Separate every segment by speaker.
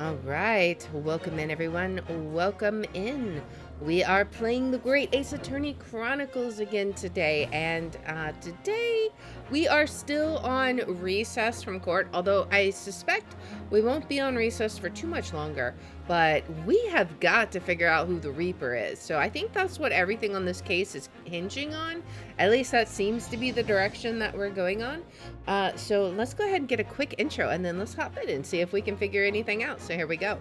Speaker 1: All right, welcome in everyone. Welcome in. We are playing the Great Ace Attorney Chronicles again today, and today we are still on recess from court, although I suspect we won't be on recess for too much longer, but we have got to figure out who the Reaper is. So I think that's what everything on this case is hinging on. At least that seems to be the direction that we're going on. So let's go ahead and get a quick intro, and then let's hop in and see if we can figure anything out. So here we go.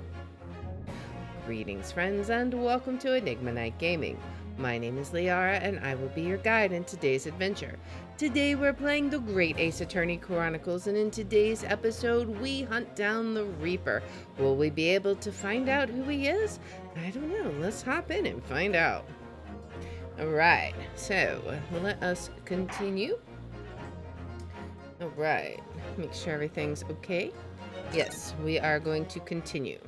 Speaker 1: Greetings, friends, and welcome to Enigma Night Gaming. My name is Liara, and I will be your guide in today's adventure. Today, we're playing the Great Ace Attorney Chronicles, and in today's episode, we hunt down the Reaper. Will we be able to find out who he is? I don't know. Let's hop in and find out. Alright, so let us continue. Alright, make sure everything's okay. Yes, we are going to continue.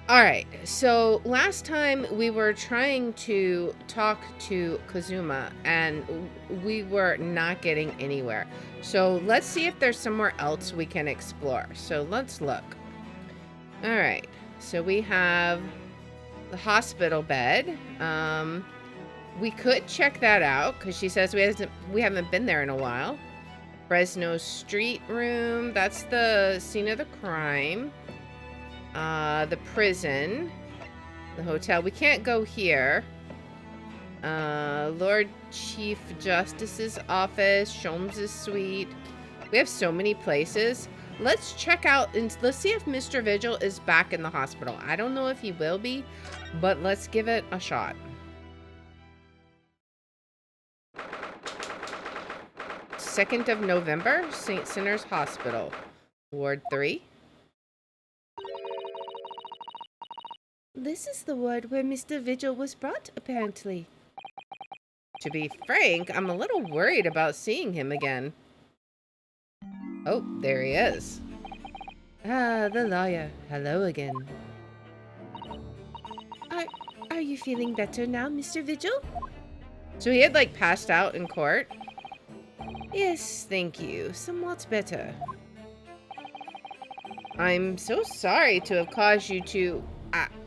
Speaker 1: Alright, so last time we were trying to talk to Kazuma and we were not getting anywhere. So let's see if there's somewhere else we can explore. So let's look. Alright, so we have the hospital bed. We could check that out because she says we haven't been there in a while. Fresno Street Room, that's the scene of the crime. The prison, the hotel. We can't go here. Lord Chief Justice's office, Sholmes's suite. We have so many places. Let's check out and let's see if Mr. Vigil is back in the hospital. I don't know if he will be, but let's give it a shot. 2nd of November, St. Sinners Hospital, Ward 3. This is the ward where Mr. Vigil was brought, apparently. To be frank, I'm a little worried about seeing him again. Oh, there he is. Ah, the lawyer. Hello again. Are you feeling better now, Mr. Vigil? So he had, like, passed out in court? Yes, thank you. Somewhat better. I'm so sorry to have caused you to...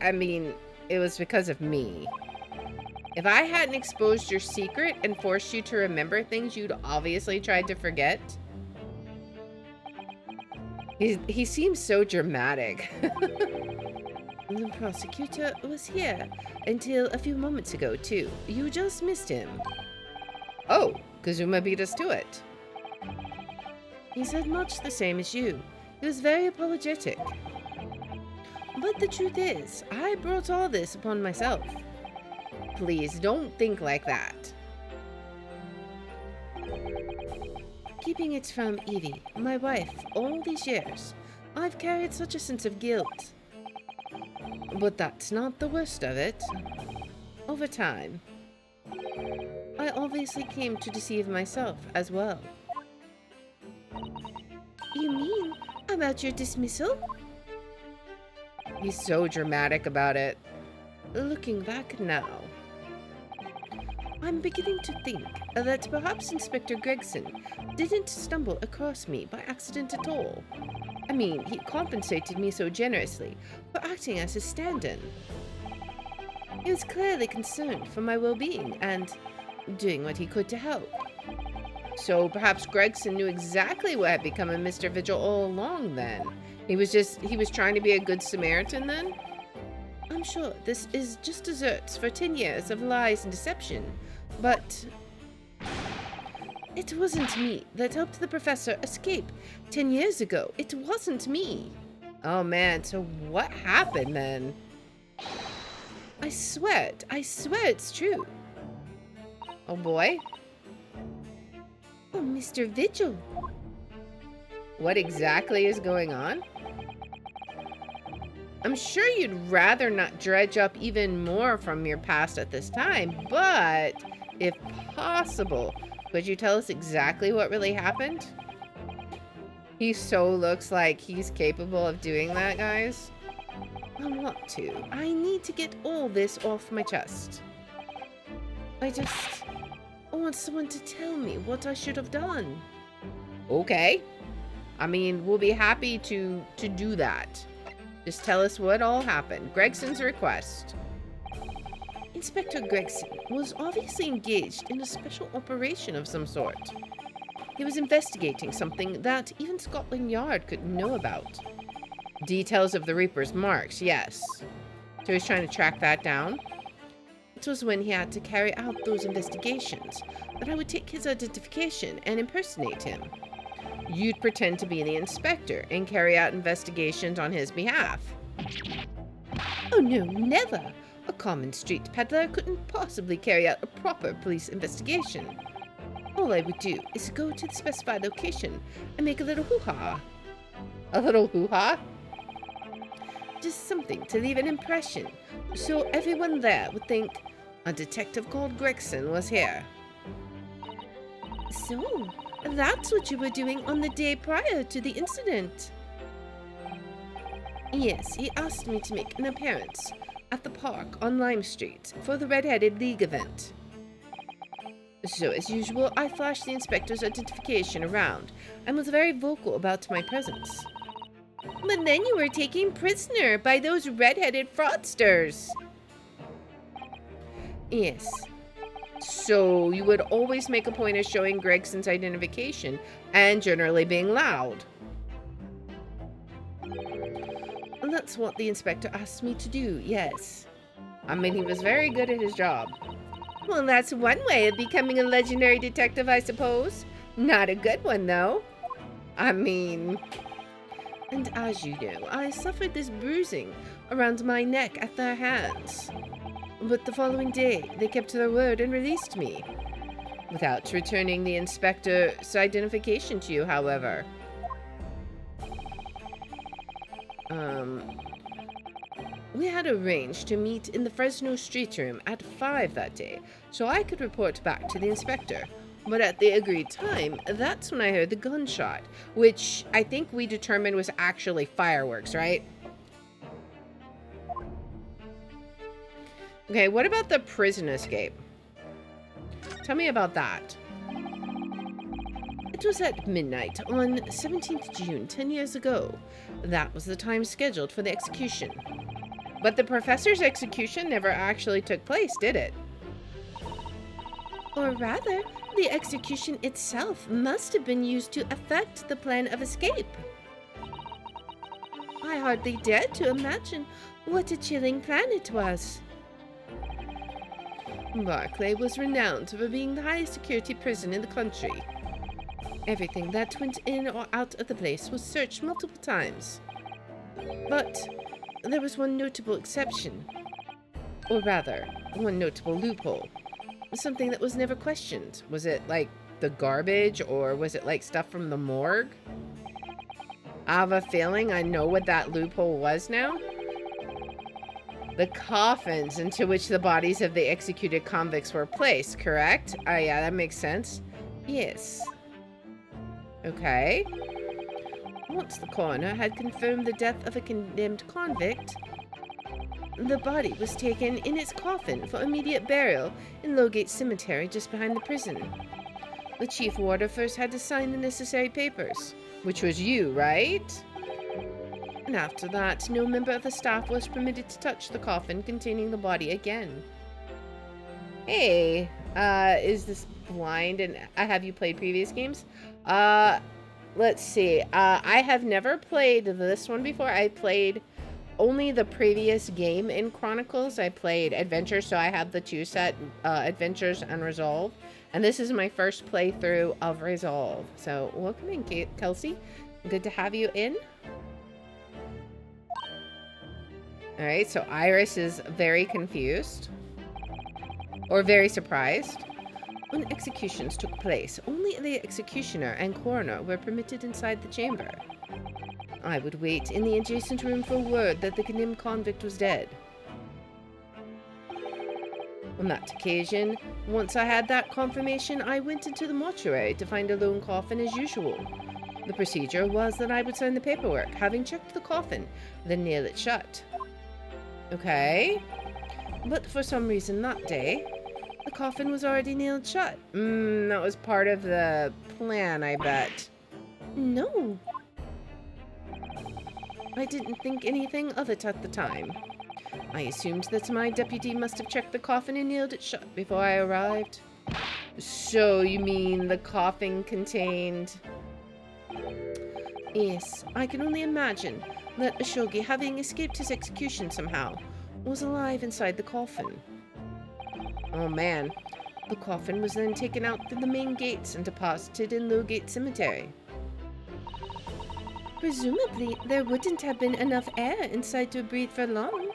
Speaker 1: I mean, it was because of me. If I hadn't exposed your secret and forced you to remember things you'd obviously tried to forget. He seems so dramatic. The prosecutor was here until a few moments ago, too. You just missed him. Oh, Kazuma beat us to it. He said much the same as you. He was very apologetic. But the truth is, I brought all this upon myself. Please, don't think like that. Keeping it from Evie, my wife, all these years, I've carried such a sense of guilt. But that's not the worst of it. Over time, I obviously came to deceive myself as well. You mean about your dismissal? He's so dramatic about it. Looking back now, I'm beginning to think that perhaps Inspector Gregson didn't stumble across me by accident at all. I mean, he compensated me so generously for acting as his stand-in. He was clearly concerned for my well-being and doing what he could to help. So perhaps Gregson knew exactly what had become of Mr. Vigil all along then. He was trying to be a good Samaritan then? I'm sure this is just desserts for 10 years of lies and deception, but it wasn't me that helped the professor escape 10 years ago. It wasn't me. Oh man, so what happened then? I swear it's true. Oh boy. Oh, Mr. Vigil. What exactly is going on? I'm sure you'd rather not dredge up even more from your past at this time, but if possible, could you tell us exactly what really happened? He so looks like he's capable of doing that, guys. I want to. I need to get all this off my chest. I want someone to tell me what I should have done. Okay. I mean, we'll be happy to do that. Just tell us what all happened. Gregson's request. Inspector Gregson was obviously engaged in a special operation of some sort. He was investigating something that even Scotland Yard couldn't know about. Details of the Reaper's marks, yes. So he's trying to track that down. It was when he had to carry out those investigations that I would take his identification and impersonate him. You'd pretend to be the inspector and carry out investigations on his behalf. Oh no, never! A common street peddler couldn't possibly carry out a proper police investigation. All I would do is go to the specified location and make a little hoo-ha. A little hoo-ha? Just something to leave an impression, so everyone there would think a detective called Gregson was here. So, that's what you were doing on the day prior to the incident? Yes, he asked me to make an appearance at the park on Lime Street for the Red-Headed League event. So, as usual, I flashed the inspector's identification around and was very vocal about my presence. But then you were taken prisoner by those red-headed fraudsters. Yes. So you would always make a point of showing Gregson's identification and generally being loud. And that's what the inspector asked me to do, yes. I mean, he was very good at his job. Well, that's one way of becoming a legendary detective, I suppose. Not a good one, though. I mean... And as you know, I suffered this bruising around my neck at their hands. But the following day, they kept to their word and released me. Without returning the inspector's identification to you, however. We had arranged to meet in the Fresno Street Room at 5 that day, so I could report back to the inspector. But at the agreed time, that's when I heard the gunshot, which I think we determined was actually fireworks, right? Okay, what about the prison escape? Tell me about that. It was at midnight on 17th June, 10 years ago. That was the time scheduled for the execution. But the professor's execution never actually took place, did it? Or rather, the execution itself must have been used to effect the plan of escape. I hardly dared to imagine what a chilling plan it was. Barclay was renowned for being the highest security prison in the country. Everything that went in or out of the place was searched multiple times. But there was one notable exception. Or rather, one notable loophole. Something that was never questioned. Was it like the garbage, or was it like stuff from the morgue? I have a feeling I know what that loophole was now. The coffins into which the bodies of the executed convicts were placed, correct? Oh yeah, that makes sense. Yes. Okay. Once the coroner had confirmed the death of a condemned convict, the body was taken in its coffin for immediate burial in Lowgate Cemetery just behind the prison. The chief warder first had to sign the necessary papers, which was you, right? And after that, no member of the staff was permitted to touch the coffin containing the body again. Hey, is this blind and have you played previous games? Let's see. I have never played this one before. I played only the previous game in Chronicles. I played Adventure, so I have the two set, Adventures and Resolve. And this is my first playthrough of Resolve. So, welcome in, Kelsey. Good to have you in. Alright, so Iris is very confused. Or very surprised. When executions took place, only the executioner and coroner were permitted inside the chamber. I would wait in the adjacent room for word that the condemned convict was dead. On that occasion, once I had that confirmation, I went into the mortuary to find a lone coffin as usual. The procedure was that I would sign the paperwork, having checked the coffin, then nail it shut. Okay. But for some reason that day, the coffin was already nailed shut. That was part of the plan, I bet. No, I didn't think anything of it at the time. I assumed that my deputy must have checked the coffin and nailed it shut before I arrived. So you mean the coffin contained... Yes, I can only imagine that Ashogi, having escaped his execution somehow, was alive inside the coffin. Oh man. The coffin was then taken out through the main gates and deposited in Lowgate Cemetery. Presumably, there wouldn't have been enough air inside to breathe for long.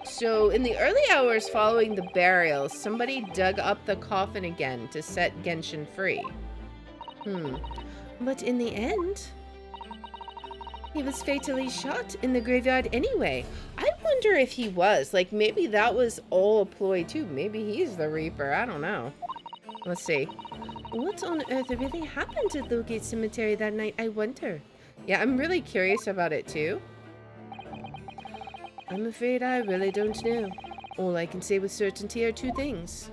Speaker 1: So, in the early hours following the burial, somebody dug up the coffin again to set Genshin free. But in the end, he was fatally shot in the graveyard anyway. I wonder if he was. Like, maybe that was all a ploy too. Maybe he's the Reaper. I don't know. Let's see. What on earth really happened at Lowgate Cemetery that night, I wonder? Yeah, I'm really curious about it too. I'm afraid I really don't know. All I can say with certainty are two things.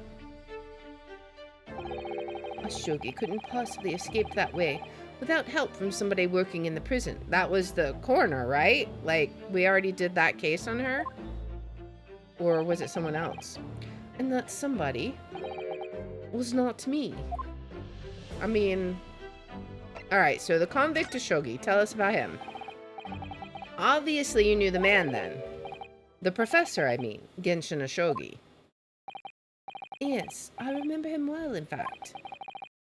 Speaker 1: Ashogi couldn't possibly escape that way without help from somebody working in the prison. That was the coroner, right? Like, we already did that case on her? Or was it someone else? And that somebody was not me. I mean... Alright, so the convict Ashogi, tell us about him. Obviously you knew the man then. The professor, I mean, Genshin Ashogi. Yes, I remember him well, in fact.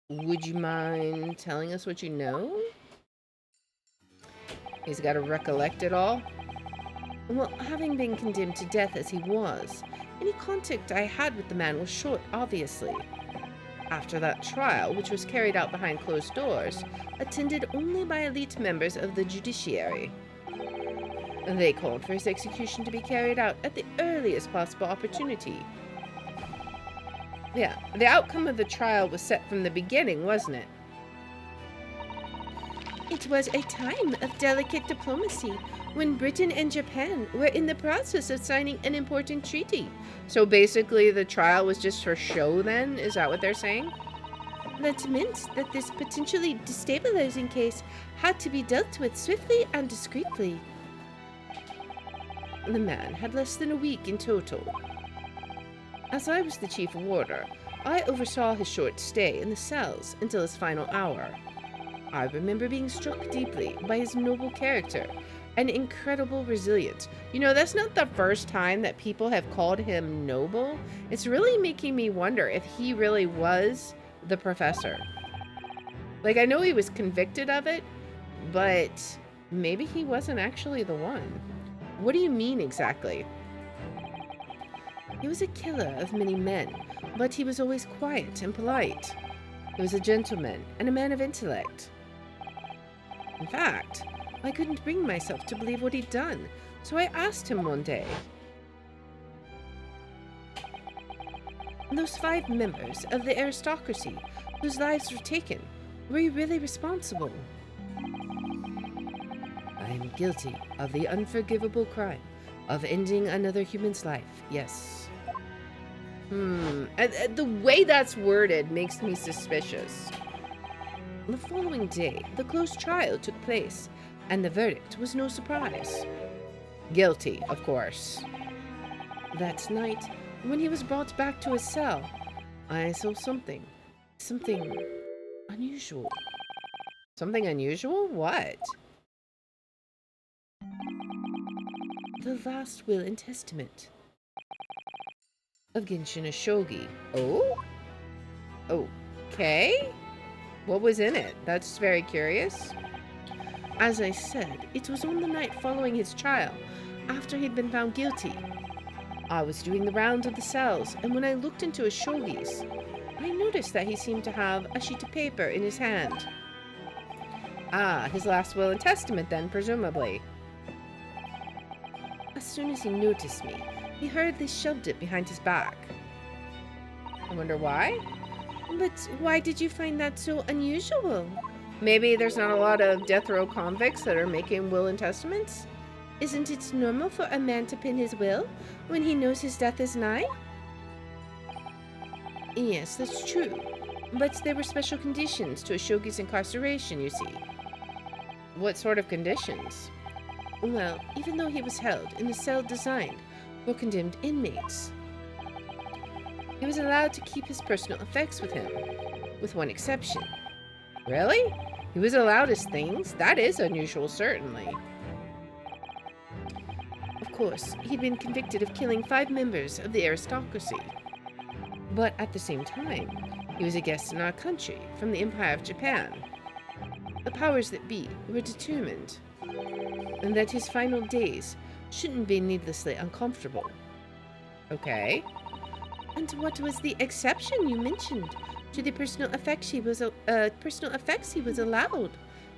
Speaker 1: Would you mind telling us what you know? He's got to recollect it all? Well, having been condemned to death as he was, any contact I had with the man was short, obviously. After that trial, which was carried out behind closed doors, attended only by elite members of the judiciary. They called for his execution to be carried out at the earliest possible opportunity. Yeah, the outcome of the trial was set from the beginning, wasn't it? It was a time of delicate diplomacy when Britain and Japan were in the process of signing an important treaty. So basically the trial was just for show then? Is that what they're saying? That meant that this potentially destabilizing case had to be dealt with swiftly and discreetly. The man had less than a week in total. As I was the chief warder, I oversaw his short stay in the cells until his final hour. I remember being struck deeply by his noble character and incredible resilience. You know, that's not the first time that people have called him noble. It's really making me wonder if he really was the professor. Like, I know he was convicted of it, but maybe he wasn't actually the one. What do you mean exactly? He was a killer of many men, but he was always quiet and polite. He was a gentleman and a man of intellect. In fact, I couldn't bring myself to believe what he'd done, so I asked him one day. Those 5 members of the aristocracy whose lives were taken, were you really responsible? I am guilty of the unforgivable crime of ending another human's life, yes. The way that's worded makes me suspicious. The following day, the closed trial took place, and the verdict was no surprise. Guilty, of course. That night, when he was brought back to his cell, I saw something unusual. Something unusual? What? The last will and testament of Genshin Ashogi. Oh? Okay. What was in it? That's very curious. As I said, it was on the night following his trial, after he'd been found guilty. I was doing the round of the cells, and when I looked into Ashogi's, I noticed that he seemed to have a sheet of paper in his hand. Ah, his last will and testament then, presumably. As soon as he noticed me, he hurriedly shoved it behind his back. I wonder why? But why did you find that so unusual? Maybe there's not a lot of death row convicts that are making will and testaments? Isn't it normal for a man to pin his will when he knows his death is nigh? Yes, that's true. But there were special conditions to Ashogi's incarceration, you see. What sort of conditions? Well, even though he was held in a cell designed for condemned inmates, he was allowed to keep his personal effects with him, with one exception. Really? He was allowed his things? That is unusual, certainly. Of course, he'd been convicted of killing 5 members of the aristocracy. But at the same time, he was a guest in our country from the Empire of Japan. The powers that be were determined, and that his final days shouldn't be needlessly uncomfortable. Okay. And what was the exception you mentioned to the personal effects he was allowed?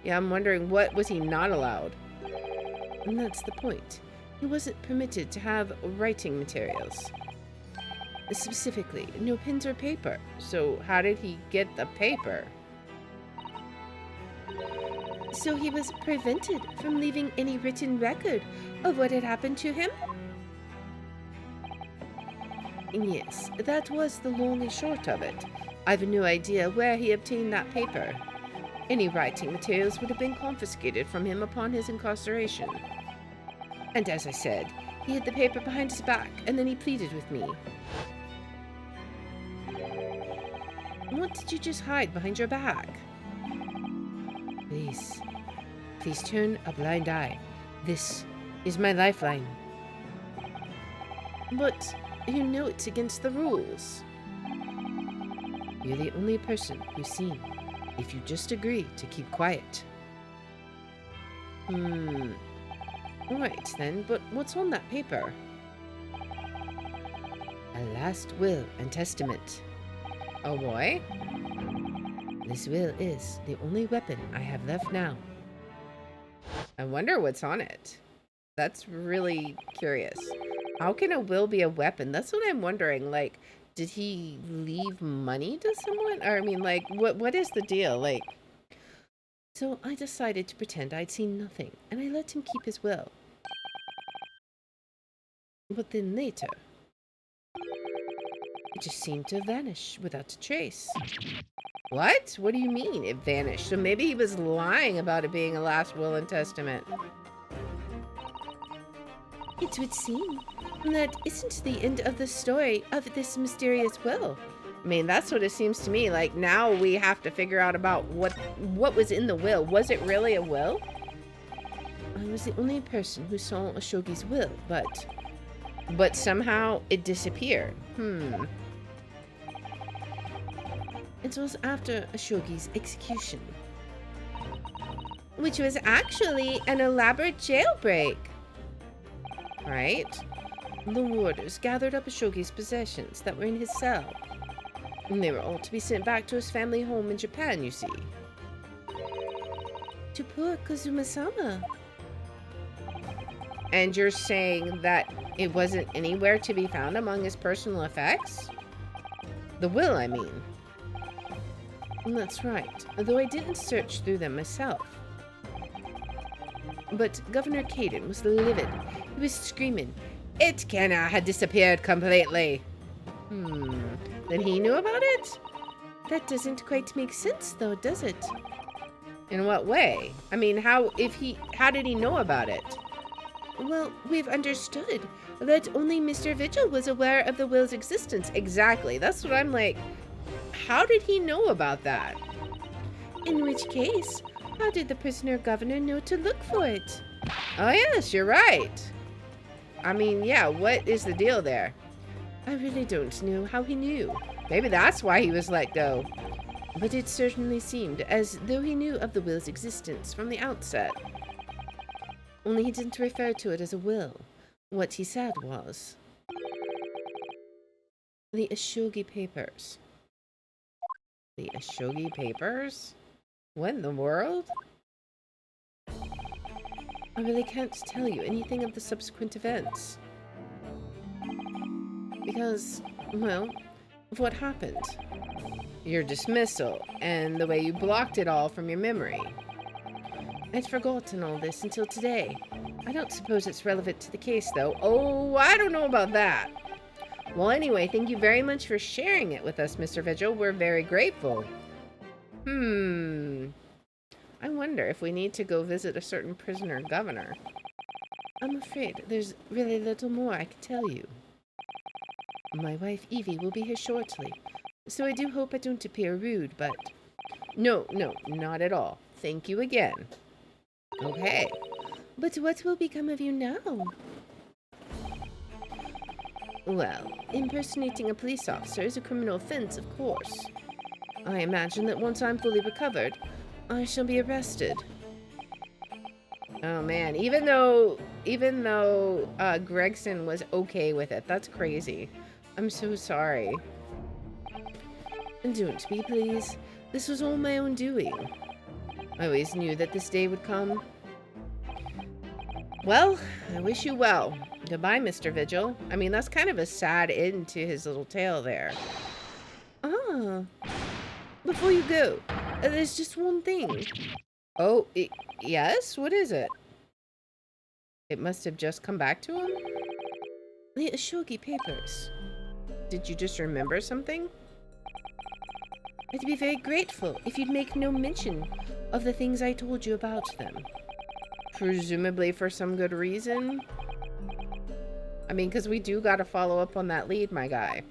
Speaker 1: Yeah, I'm wondering, what was he not allowed? And that's the point. He wasn't permitted to have writing materials. Specifically, no pens or paper. So how did he get the paper? So he was prevented from leaving any written record of what had happened to him? Yes, that was the long and short of it. I've no idea where he obtained that paper. Any writing materials would have been confiscated from him upon his incarceration. And as I said, he hid the paper behind his back, and then he pleaded with me. What did you just hide behind your back? Please turn a blind eye. This is my lifeline. But you know it's against the rules. You're the only person who's seen. If you just agree to keep quiet. Alright then, but what's on that paper? A last will and testament. Oh boy. This will is the only weapon I have left now. I wonder what's on it. That's really curious. How can a will be a weapon? That's what I'm wondering. Like, did he leave money to someone? Or, I mean, like, what is the deal? Like, so I decided to pretend I'd seen nothing, and I let him keep his will. But then later, it just seemed to vanish without a trace. What? What do you mean it vanished? So maybe he was lying about it being a last will and testament. It would seem that isn't the end of the story of this mysterious will. I mean, that's what it seems to me. Like, now we have to figure out about what was in the will. Was it really a will? I was the only person who saw Ashogi's will, but somehow it disappeared. It was after Ashogi's execution, which was actually an elaborate jailbreak. Right? The warders gathered up Ashogi's possessions that were in his cell, and they were all to be sent back to his family home in Japan, you see. To poor Kazuma-sama. And you're saying that it wasn't anywhere to be found among his personal effects? The will, I mean. That's right, though I didn't search through them myself. But Governor Caden was livid. He was screaming, "It cannot have disappeared completely." Then he knew about it? That doesn't quite make sense, though, does it? In what way? I mean, how did he know about it? Well, we've understood that only Mr. Vigil was aware of the will's existence. Exactly. That's what I'm like. How did he know about that? In which case, how did the prisoner governor know to look for it? Oh yes, you're right. I mean, yeah, what is the deal there? I really don't know how he knew. Maybe that's why he was let go. But it certainly seemed as though he knew of the will's existence from the outset. Only he didn't refer to it as a will. What he said was, the Ashogi Papers. The Ashogi Papers? What in the world? I really can't tell you anything of the subsequent events. Because, well, of what happened. Your dismissal, and the way you blocked it all from your memory. I'd forgotten all this until today. I don't suppose it's relevant to the case, though. Oh, I don't know about that. Well, anyway, thank you very much for sharing it with us, Mr. Vigil. We're very grateful. I wonder if we need to go visit a certain prisoner governor. I'm afraid there's really little more I can tell you. My wife Evie will be here shortly, so I do hope I don't appear rude, but... No, not at all. Thank you again. Okay. But what will become of you now? Well, impersonating a police officer is a criminal offense, of course. I imagine that once I'm fully recovered, I shall be arrested. Oh man, even though Gregson was okay with it, that's crazy. I'm so sorry. Don't be, please. This was all my own doing. I always knew that this day would come. Well, I wish you well. Goodbye, Mr. Vigil. I mean, that's kind of a sad end to his little tale there. Ah, before you go, there's just one thing. Oh, yes? What is it? It must have just come back to him? The Ashogi papers. Did you just remember something? I'd be very grateful if you'd make no mention of the things I told you about them. Presumably for some good reason? I mean, because we do got to follow up on that lead, my guy.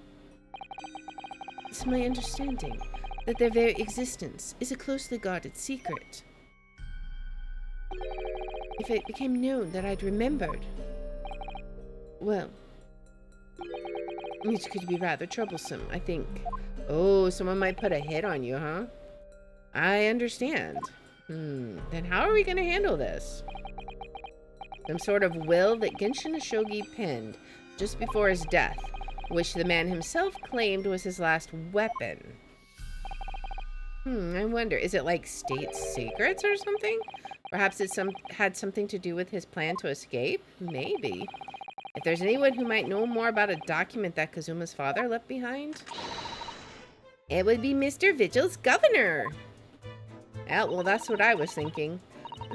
Speaker 1: It's my understanding that their very existence is a closely guarded secret. If it became known that I'd remembered, well, it could be rather troublesome, I think. Oh, someone might put a hit on you, huh? I understand. Then how are we going to handle this? Some sort of will that Genshin Ashogi penned just before his death, which the man himself claimed was his last weapon. I wonder, is it like state secrets or something? Perhaps it had something to do with his plan to escape? Maybe. If there's anyone who might know more about a document that Kazuma's father left behind, it would be Mr. Vigil's governor. Well, that's what I was thinking.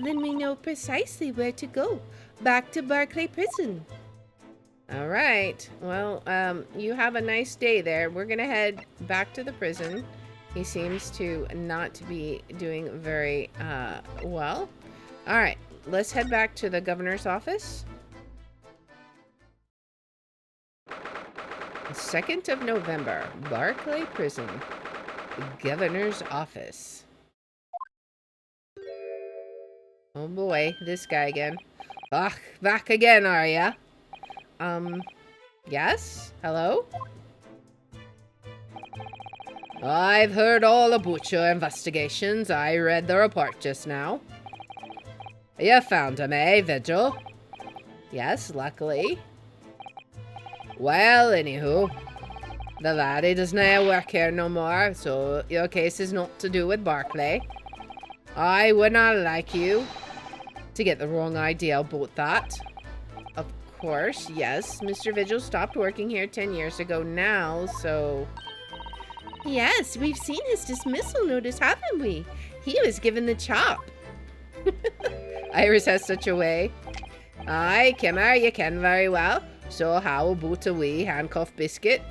Speaker 1: Then we know precisely where to go. Back to Barclay Prison. All right. Well, you have a nice day there. We're going to head back to the prison. He seems to not be doing very well. All right. Let's head back to the governor's office. 2nd of November, Barclay Prison, governor's office. Oh boy, this guy again. Back again, are ya? Yes? Hello? I've heard all about your investigations. I read the report just now. You found him, eh, Vigil? Yes, luckily. Well, anywho, the laddie does not work here no more, so your case is not to do with Barclay. I would not like you to get the wrong idea about that. Of course, yes, Mr. Vigil stopped working here 10 years ago now, so... Yes, we've seen his dismissal notice, haven't we? He was given the chop. Iris has such a way. Aye, Kimmer, you can very well. So how about a wee handcuff biscuit?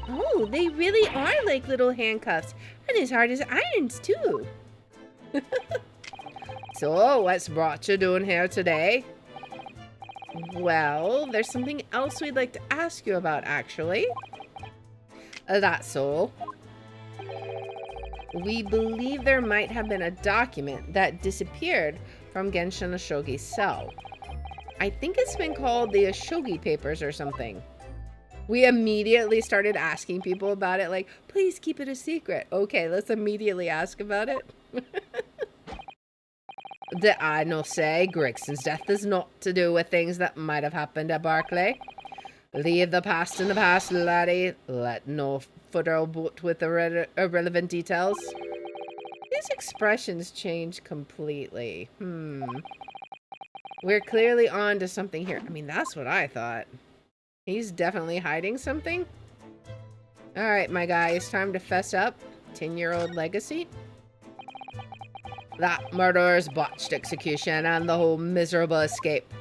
Speaker 1: Oh, they really are like little handcuffs, and as hard as irons too. So, what's brought you down here today? Well, there's something else we'd like to ask you about, actually. That's all. We believe there might have been a document that disappeared from Genshin Ashogi's cell. I think it's been called the Ashogi Papers or something. We immediately started asking people about it, like, please keep it a secret. Okay, let's immediately ask about it. Did I no say Gregson's death is not to do with things that might have happened at Barclay? Leave the past in the past, laddie. Let no footer about with irrelevant details. His expressions change completely. We're clearly on to something here. I mean, that's what I thought. He's definitely hiding something. All right, my guy, it's time to fess up. 10-year-old legacy. That murderer's botched execution and the whole miserable escape.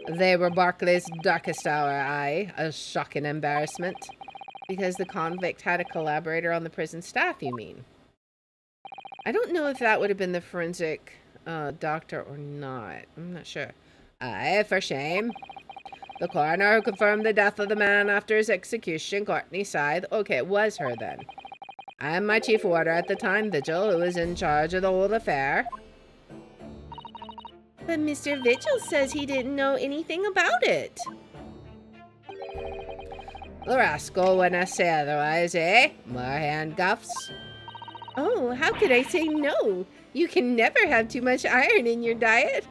Speaker 1: They were Barclay's darkest hour, aye. A shocking embarrassment. Because the convict had a collaborator on the prison staff, you mean? I don't know if that would have been the forensic doctor or not. I'm not sure. Aye, for shame. The coroner who confirmed the death of the man after his execution, Courtney Scythe. Okay, it was her then. I am my chief warder at the time, Vigil, who was in charge of the whole affair. But Mr. Vigil says he didn't know anything about it. The rascal wouldn't say otherwise, eh? More handcuffs. Oh, how could I say no? You can never have too much iron in your diet.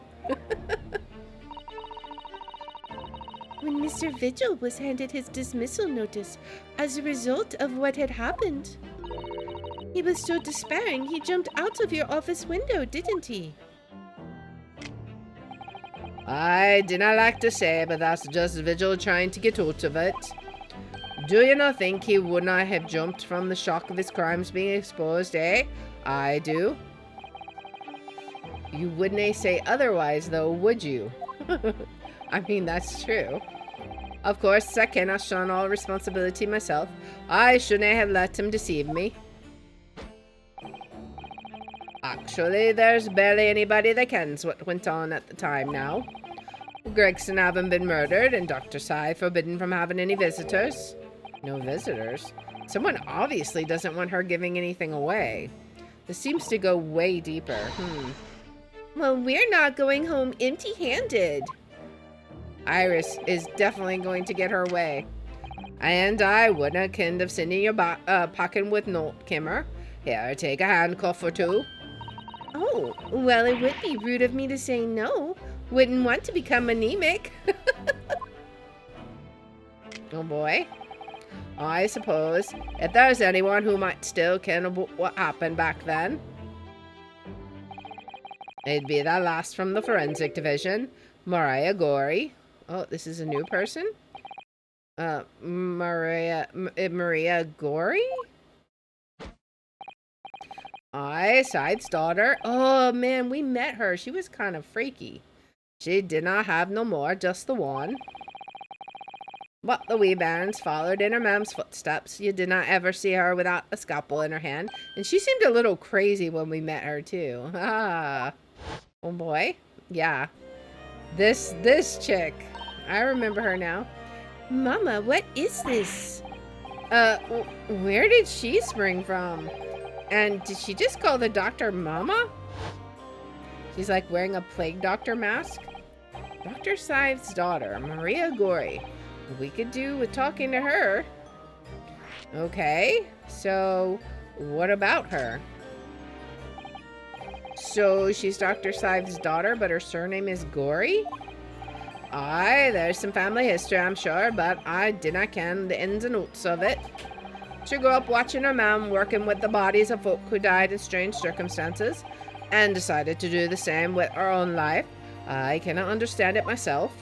Speaker 1: When Mr. Vigil was handed his dismissal notice as a result of what had happened, he was so despairing he jumped out of your office window, didn't he? I did not like to say, but that's just Vigil trying to get out of it. Do you not think he would not have jumped from the shock of his crimes being exposed, eh? I do. You wouldn't say otherwise, though, would you? I mean, that's true. Of course, I cannot shun all responsibility myself. I shouldn't have let him deceive me. Actually, there's barely anybody that kens what went on at the time now. Gregson having been murdered and Dr. Scythe forbidden from having any visitors. No visitors? Someone obviously doesn't want her giving anything away. This seems to go way deeper. Well, we're not going home empty-handed. Iris is definitely going to get her way. And I wouldn't kind of sending you packing with note, Kimmer. Here, take a handcuff or two. Oh, well, it would be rude of me to say no. Wouldn't want to become anemic. Oh boy. I suppose, if there's anyone who might still ken what happened back then, it'd be that last from the forensic division, Mariah Gorey. Oh, this is a new person? Maria Gorey? Aye, Scythe's daughter. Oh, man, we met her. She was kind of freaky. She did not have no more, just the one. But the wee bairns followed in her mam's footsteps. You did not ever see her without a scalpel in her hand. And she seemed a little crazy when we met her, too. Ah. Oh, boy. Yeah. This chick. I remember her now. Mama, what is this? Where did she spring from? And did she just call the doctor Mama? She's like wearing a plague doctor mask. Dr. Scythe's daughter, Maria Gorey. We could do with talking to her. Okay, so what about her? So she's Dr. Scythe's daughter, but her surname is Gorey? Aye, there's some family history, I'm sure, but I did not ken the ins and outs of it. She grew up watching her mom working with the bodies of folk who died in strange circumstances, and decided to do the same with her own life. I cannot understand it myself.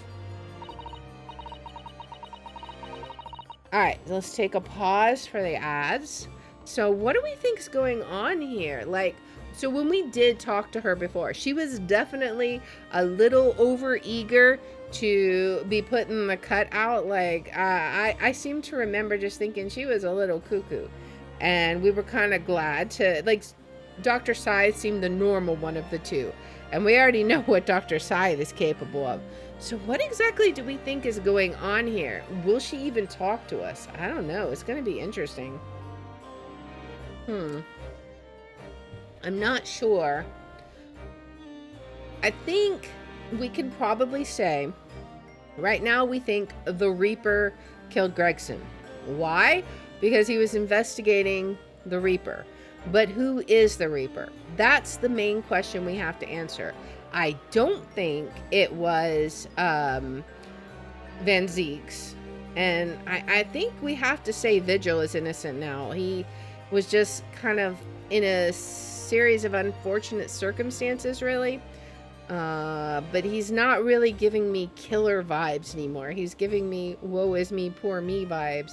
Speaker 1: Alright, let's take a pause for the ads. So what do we think is going on here? Like, so when we did talk to her before, she was definitely a little over-eager to be putting the cut out. Like, I seem to remember just thinking she was a little cuckoo. And we were kind of glad to, like, Dr. Scythe seemed the normal one of the two. And we already know what Dr. Scythe is capable of. So what exactly do we think is going on here? Will she even talk to us? I don't know. It's going to be interesting. I'm not sure. I think we can probably say, right now we think the Reaper killed Gregson. Why? Because he was investigating the Reaper. But who is the Reaper? That's the main question we have to answer. I don't think it was Van Zeeks. And I think we have to say Vigil is innocent now. He was just kind of in a series of unfortunate circumstances, really. But he's not really giving me killer vibes anymore. He's giving me woe is me, poor me vibes.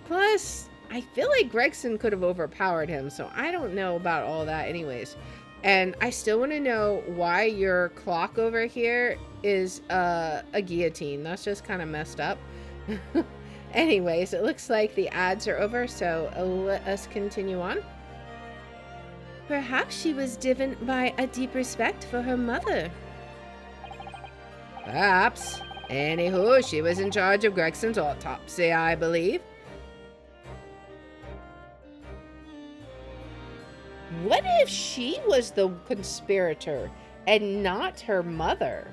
Speaker 1: Plus, I feel like Gregson could have overpowered him, so I don't know about all that anyways. And I still want to know why your clock over here is a guillotine. That's just kind of messed up. Anyways, it looks like the ads are over, so let us continue on. Perhaps she was driven by a deep respect for her mother. Perhaps. Anywho, she was in charge of Gregson's autopsy, I believe. What if she was the conspirator and not her mother?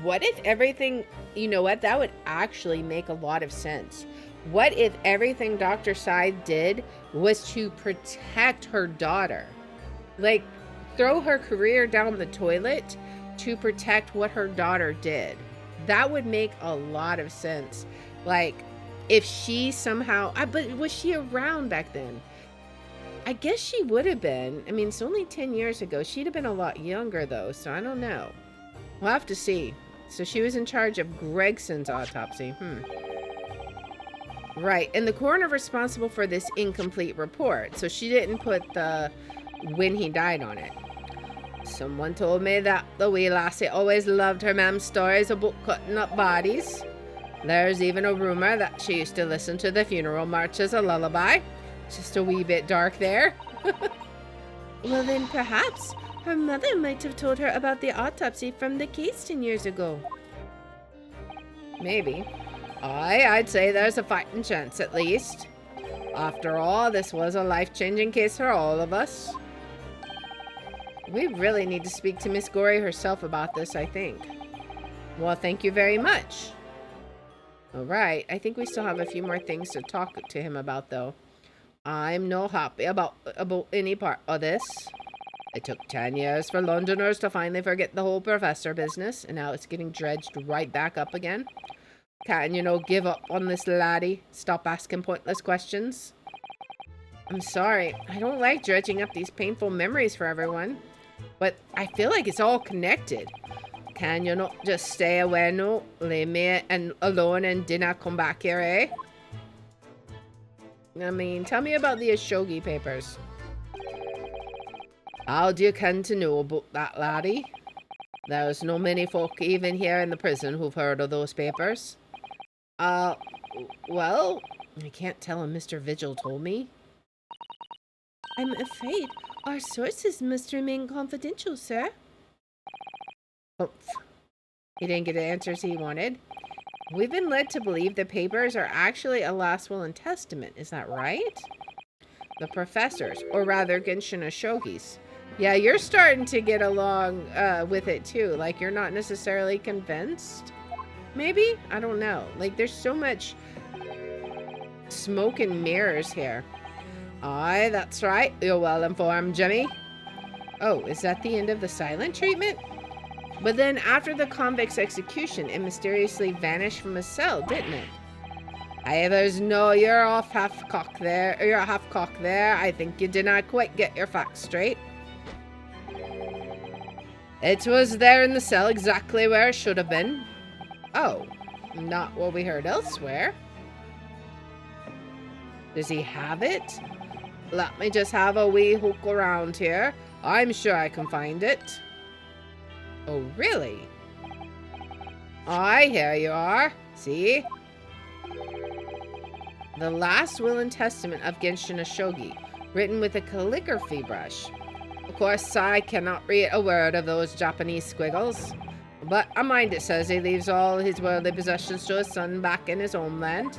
Speaker 1: What if everything, you know what, that would actually make a lot of sense. What if everything Dr. Side did was to protect her daughter? Like, throw her career down the toilet to protect what her daughter did. That would make a lot of sense. Like, if she somehow, but was she around back then? I guess she would have been. I mean, it's only 10 years ago. She'd have been a lot younger, though, so I don't know. We'll have to see. So she was in charge of Gregson's autopsy. Right, and the coroner responsible for this incomplete report, so she didn't put the when he died on it. Someone told me that the wee lassie always loved her mam's stories about cutting up bodies. There's even a rumor that she used to listen to the funeral march as a lullaby. Just a wee bit dark there. Well, then perhaps her mother might have told her about the autopsy from the case 10 years ago. Maybe. I'd say there's a fighting chance at least. After all, this was a life-changing case for all of us. We really need to speak to Miss Gorey herself about this, I think. Well, thank you very much. All right, I think we still have a few more things to talk to him about, though. I'm no happy about any part of this. It took 10 years for Londoners to finally forget the whole professor business, and now it's getting dredged right back up again. Can't, give up on this laddie? Stop asking pointless questions? I'm sorry. I don't like dredging up these painful memories for everyone. But I feel like it's all connected. Can you not just stay away now? Leave me alone and dinna come back here, eh? I mean, tell me about the Ashogi papers. How do you ken to know about that, laddie? There's no many folk even here in the prison who've heard of those papers. Well, I can't tell him Mr. Vigil told me. I'm afraid our sources must remain confidential, sir. Oomph. He didn't get the answers he wanted. We've been led to believe the papers are actually a last will and testament. Is that right? The professors, or rather Genshin Ashogi's. Yeah, you're starting to get along with it too. Like, you're not necessarily convinced. Maybe? I don't know. Like, there's so much smoke and mirrors here. Aye, that's right. You're well informed, Jimmy. Oh, is that the end of the silent treatment? But then after the convict's execution, it mysteriously vanished from his cell, didn't it? Hey, there's no, you're off half-cock there. You're half-cock there. I think you did not quite get your facts straight. It was there in the cell, exactly where it should have been. Oh, not what we heard elsewhere. Does he have it? Let me just have a wee hook around here. I'm sure I can find it. Oh, really? Aye, here you are. See? The last will and testament of Genshin Ashogi, written with a calligraphy brush. Of course, I cannot read a word of those Japanese squiggles, but I mind it says he leaves all his worldly possessions to his son back in his homeland.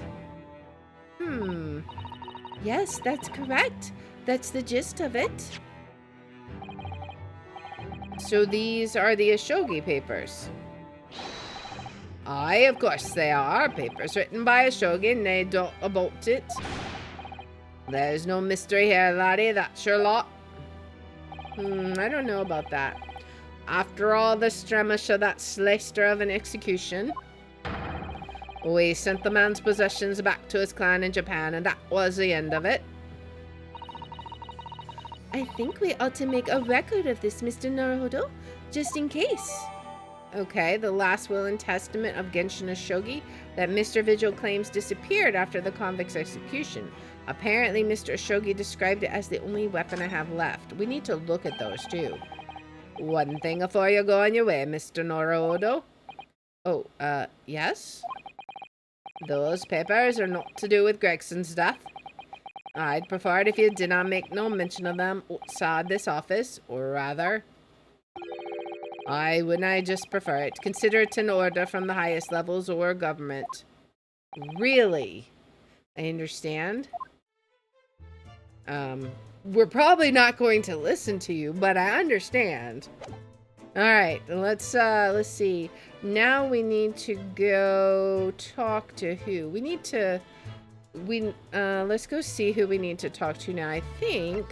Speaker 1: Yes, that's correct. That's the gist of it. So these are the Ashogi papers. Aye, of course they are. Papers written by Ashogi, nae doubt about it. There's no mystery here, laddie. That's your lot. I don't know about that. After all the stremish of that slicer of an execution, we sent the man's possessions back to his clan in Japan, and that was the end of it. I think we ought to make a record of this, Mr. Naruhodo, just in case. Okay, the last will and testament of Genshin Ashogi that Mr. Vigil claims disappeared after the convict's execution. Apparently, Mr. Ashogi described it as the only weapon I have left. We need to look at those, too. One thing before you go on your way, Mr. Naruhodo. Oh, yes? Those papers are not to do with Gregson's death. I'd prefer it if you did not make no mention of them outside this office, or rather... Wouldn't I just prefer it? Consider it an order from the highest levels or government. Really? I understand. We're probably not going to listen to you, but I understand. All right, let's see. Now we need to go talk to who? Let's go see who we need to talk to now. I think,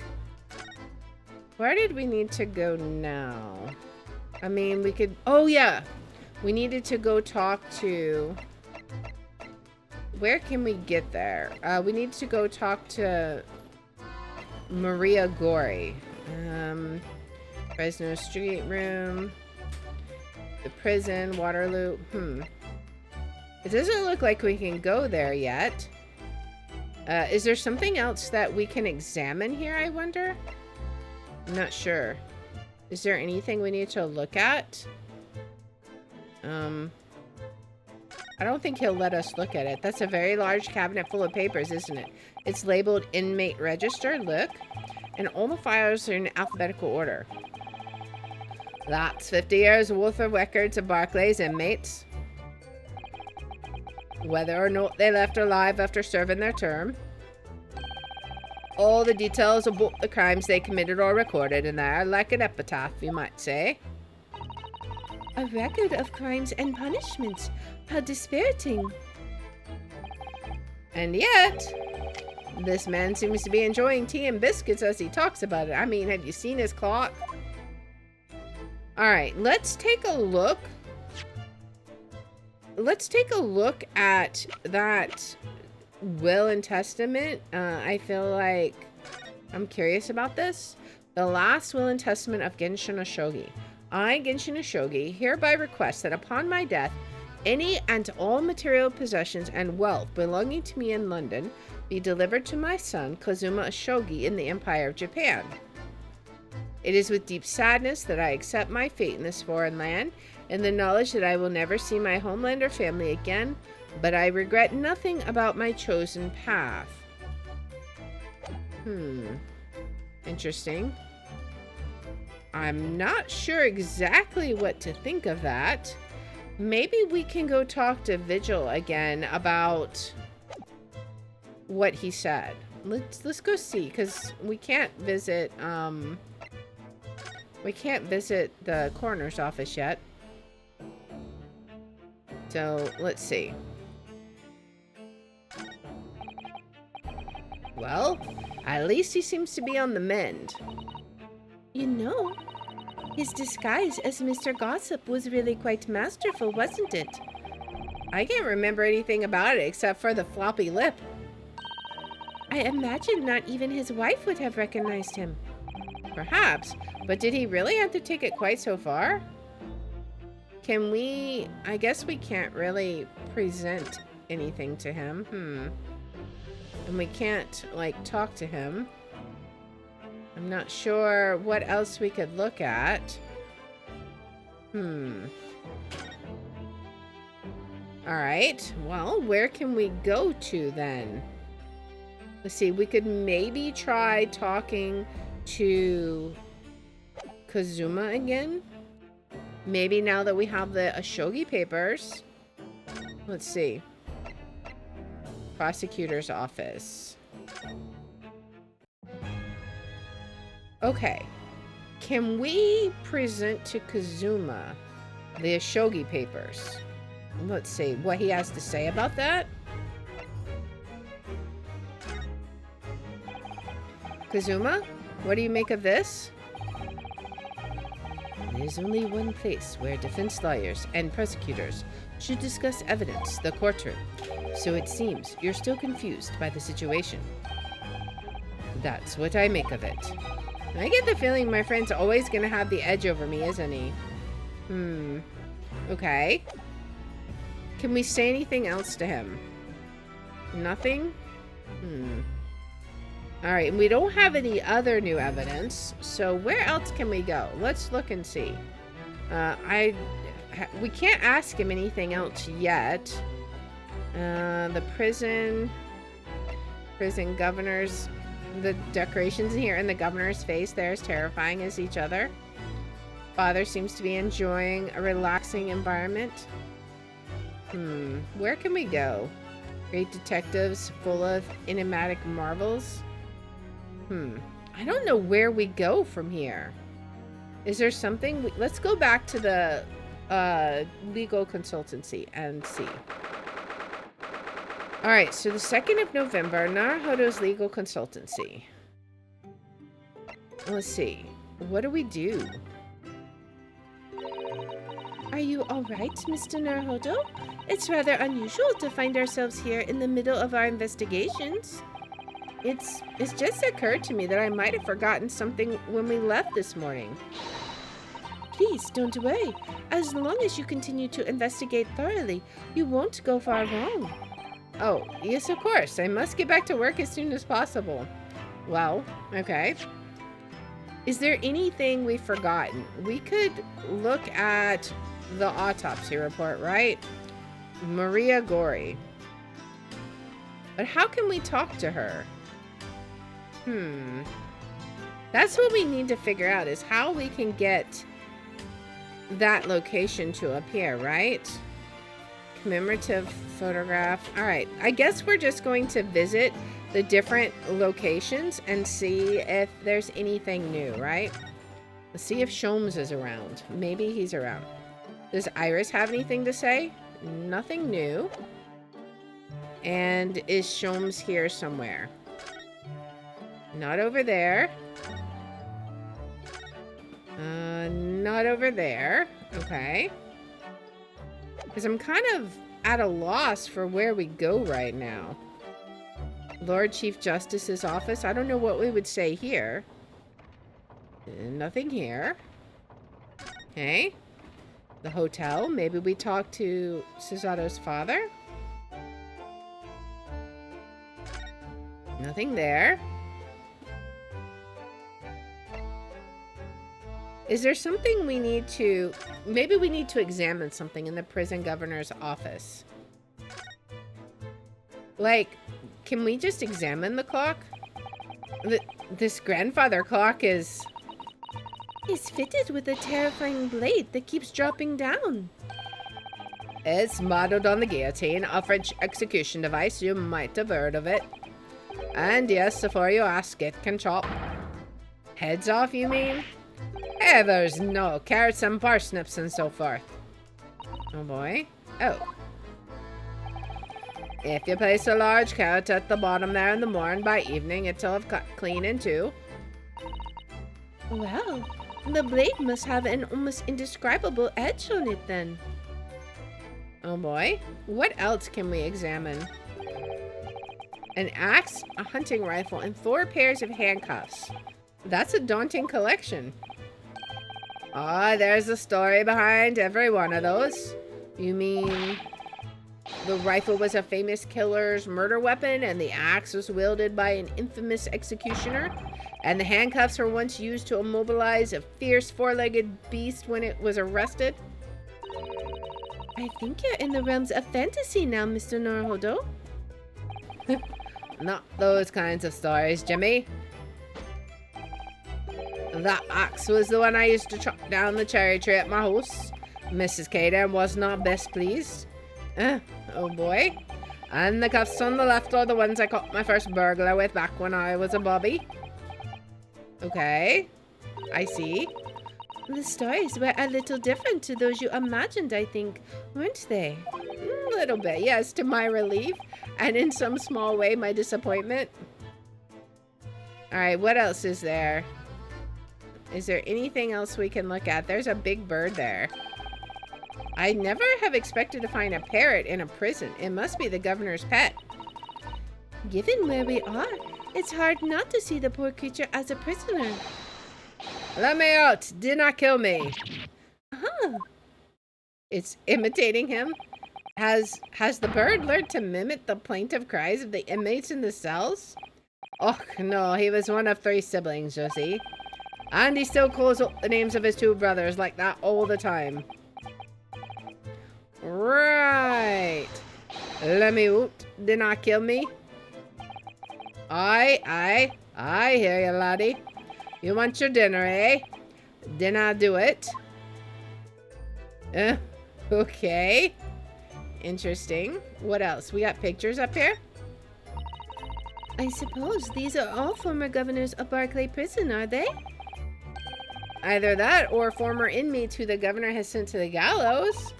Speaker 1: where did we need to go now? I mean, we could, oh yeah, we needed to go talk to, where can we get there? We need to go talk to Maria Gori. Fresno Street Room, the prison, Waterloo. It doesn't look like we can go there yet. Is there something else that we can examine here, I wonder? I'm not sure. Is there anything we need to look at? I don't think he'll let us look at it. That's a very large cabinet full of papers, isn't it? It's labeled inmate register, look. And all the files are in alphabetical order. That's 50 years worth of records of Barclays inmates. Whether or not they left alive after serving their term. All the details about the crimes they committed are recorded in there, like an epitaph, you might say. A record of crimes and punishments. How dispiriting. And yet, this man seems to be enjoying tea and biscuits as he talks about it. I mean, have you seen his clock? Alright, let's take a look. Let's take a look at that will and testament. I feel like I'm curious about this. The last will and testament of Genshin Oshogi. I, Genshin Oshogi, hereby request that upon my death, any and all material possessions and wealth belonging to me in London be delivered to my son, Kazuma Oshogi, in the Empire of Japan. It is with deep sadness that I accept my fate in this foreign land, in the knowledge that I will never see my homeland or family again, but I regret nothing about my chosen path. Interesting. I'm not sure exactly what to think of that. Maybe we can go talk to Vigil again about what he said. Let's go see, because we can't visit the coroner's office yet. So let's see. Well, at least he seems to be on the mend. You know, his disguise as Mr. Gossip was really quite masterful, wasn't it? I can't remember anything about it except for the floppy lip. I imagine not even his wife would have recognized him. Perhaps, but did he really have to take it quite so far? Can we... I guess we can't really present anything to him. And we can't, like, talk to him. I'm not sure what else we could look at. Alright, well, where can we go to then? Let's see, we could maybe try talking to Kazuma again. Maybe now that we have the Oshogi papers. Let's see. Prosecutor's office. Okay. Can we present to Kazuma the Oshogi papers? Let's see what he has to say about that. Kazuma, what do you make of this? There's only one place where defense lawyers and prosecutors should discuss evidence, the courtroom. So it seems you're still confused by the situation. That's what I make of it. I get the feeling my friend's always gonna have the edge over me, isn't he? Okay. Can we say anything else to him? Nothing? Alright, and we don't have any other new evidence, so where else can we go? Let's look and see. We can't ask him anything else yet. The prison governors, the decorations here and the governor's face there is terrifying as each other. Father seems to be enjoying a relaxing environment. Where can we go? Great detectives full of enigmatic marvels. I don't know where we go from here. Is there something? Let's go back to the legal consultancy and see. All right, so the 2nd of November, Naruhodo's legal consultancy. Let's see. What do we do? Are you all right, Mr. Naruhodo? It's rather unusual to find ourselves here in the middle of our investigations. It's just occurred to me that I might have forgotten something when we left this morning. Please, don't worry. As long as you continue to investigate thoroughly, you won't go far wrong. Oh, yes, of course. I must get back to work as soon as possible. Well, okay. Is there anything we've forgotten? We could look at the autopsy report, right? Maria Gori. But how can we talk to her? That's what we need to figure out, is how we can get that location to appear, right? Commemorative photograph. All right, I guess we're just going to visit the different locations and see if there's anything new, right? Let's see if Sholmes is around. Maybe he's around. Does Iris have anything to say? Nothing new. And is Sholmes here somewhere? Not over there. Not over there. Okay. Because I'm kind of at a loss for where we go right now. Lord Chief Justice's office. I don't know what we would say here. Nothing here. Okay. The hotel. Maybe we talk to Cesato's father. Nothing there. Is there something we need to... Maybe we need to examine something in the prison governor's office. Like, can we just examine the clock? This grandfather clock is fitted with a terrifying blade that keeps dropping down. It's modeled on the guillotine, a French execution device. You might have heard of it. And yes, before you ask, it can chop heads off, you mean? There's no carrots and parsnips and so forth. Oh boy. Oh. If you place a large carrot at the bottom there in the morn, by evening it'll have cut clean in two. Well, the blade must have an almost indescribable edge on it then. Oh boy. What else can we examine? An axe, a hunting rifle, and 4 pairs of handcuffs. That's a daunting collection. Ah, there's a story behind every one of those. You mean the rifle was a famous killer's murder weapon, and the axe was wielded by an infamous executioner, and the handcuffs were once used to immobilize a fierce 4-legged beast when it was arrested? I think you're in the realms of fantasy now, Mr. Naruhodo. Not those kinds of stories, Jimmy. That axe was the one I used to chop down the cherry tree at my house. Mrs. Caden was not best pleased. Oh boy. And the cuffs on the left are the ones I caught my first burglar with back when I was a bobby. Okay. I see. The stories were a little different to those you imagined, I think, weren't they? A little bit, yes, to my relief. And in some small way, my disappointment. Alright, what else is there? Is there anything else we can look at? There's a big bird there. I never have expected to find a parrot in a prison. It must be the governor's pet. Given where we are, it's hard not to see the poor creature as a prisoner. Let me out! Do not kill me! It's imitating him? Has the bird learned to mimic the plaintive cries of the inmates in the cells? Oh, no, he was one of 3 siblings, Josie. And he still calls out the names of his 2 brothers like that all the time. Right. Let me out. Did not kill me. I hear you, laddie. You want your dinner, eh? Did not do it. Uh, okay. Interesting. What else? We got pictures up here? I suppose these are all former governors of Barclay Prison, are they? Either that or former inmates who the governor has sent to the gallows.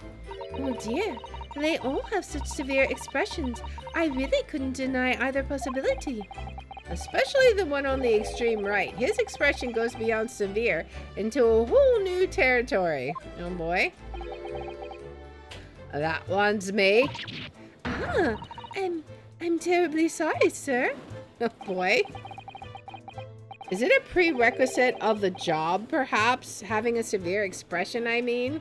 Speaker 1: Oh dear, they all have such severe expressions. I really couldn't deny either possibility. Especially the one on the extreme right. His expression goes beyond severe into a whole new territory. Oh boy. That one's me. Ah, I'm terribly sorry, sir. Oh boy. Is it a prerequisite of the job, perhaps? Having a severe expression, I mean?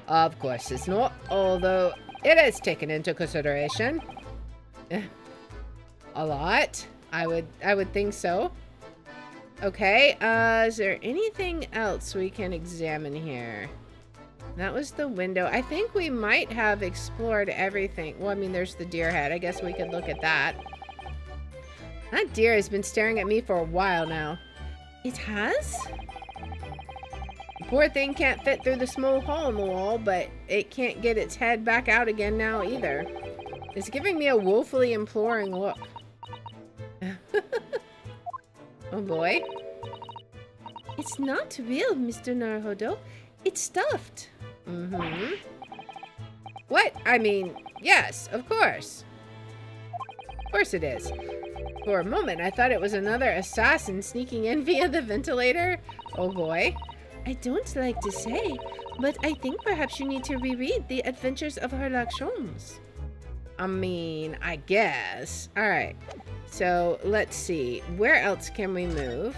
Speaker 1: Of course it's not, although it is taken into consideration. A lot. I would think so. Okay, is there anything else we can examine here? That was the window. I think we might have explored everything. Well, I mean, there's the deer head. I guess we could look at that. That deer has been staring at me for a while now. It has? The poor thing can't fit through the small hole in the wall, but it can't get its head back out again now either. It's giving me a woefully imploring look. Oh boy. It's not real, Mr. Naruhodo. It's stuffed. Mm-hmm. What? I mean, yes, of course. Of course it is. For a moment, I thought it was another assassin sneaking in via the ventilator. Oh boy. I don't like to say, but I think perhaps you need to reread The Adventures of Sherlock Holmes. I mean, I guess. Alright. So, let's see. Where else can we move?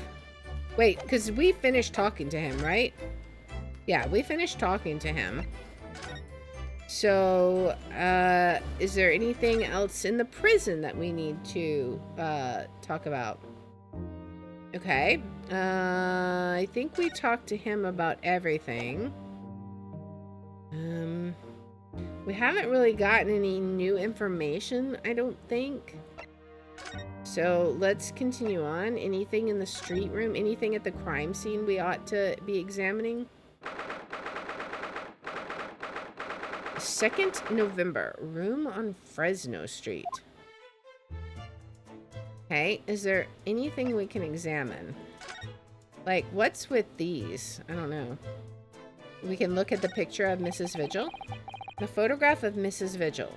Speaker 1: Wait, because we finished talking to him, right? Yeah, we finished talking to him. So, is there anything else in the prison that we need to talk about? Okay. I think we talked to him about everything. We haven't really gotten any new information, I don't think. So, let's continue on. Anything in the street room? Anything at the crime scene we ought to be examining? 2nd November, room on Fresno Street. Okay, is there anything we can examine? Like, what's with these? I don't know. We can look at the picture of Mrs. Vigil. The photograph of Mrs. Vigil.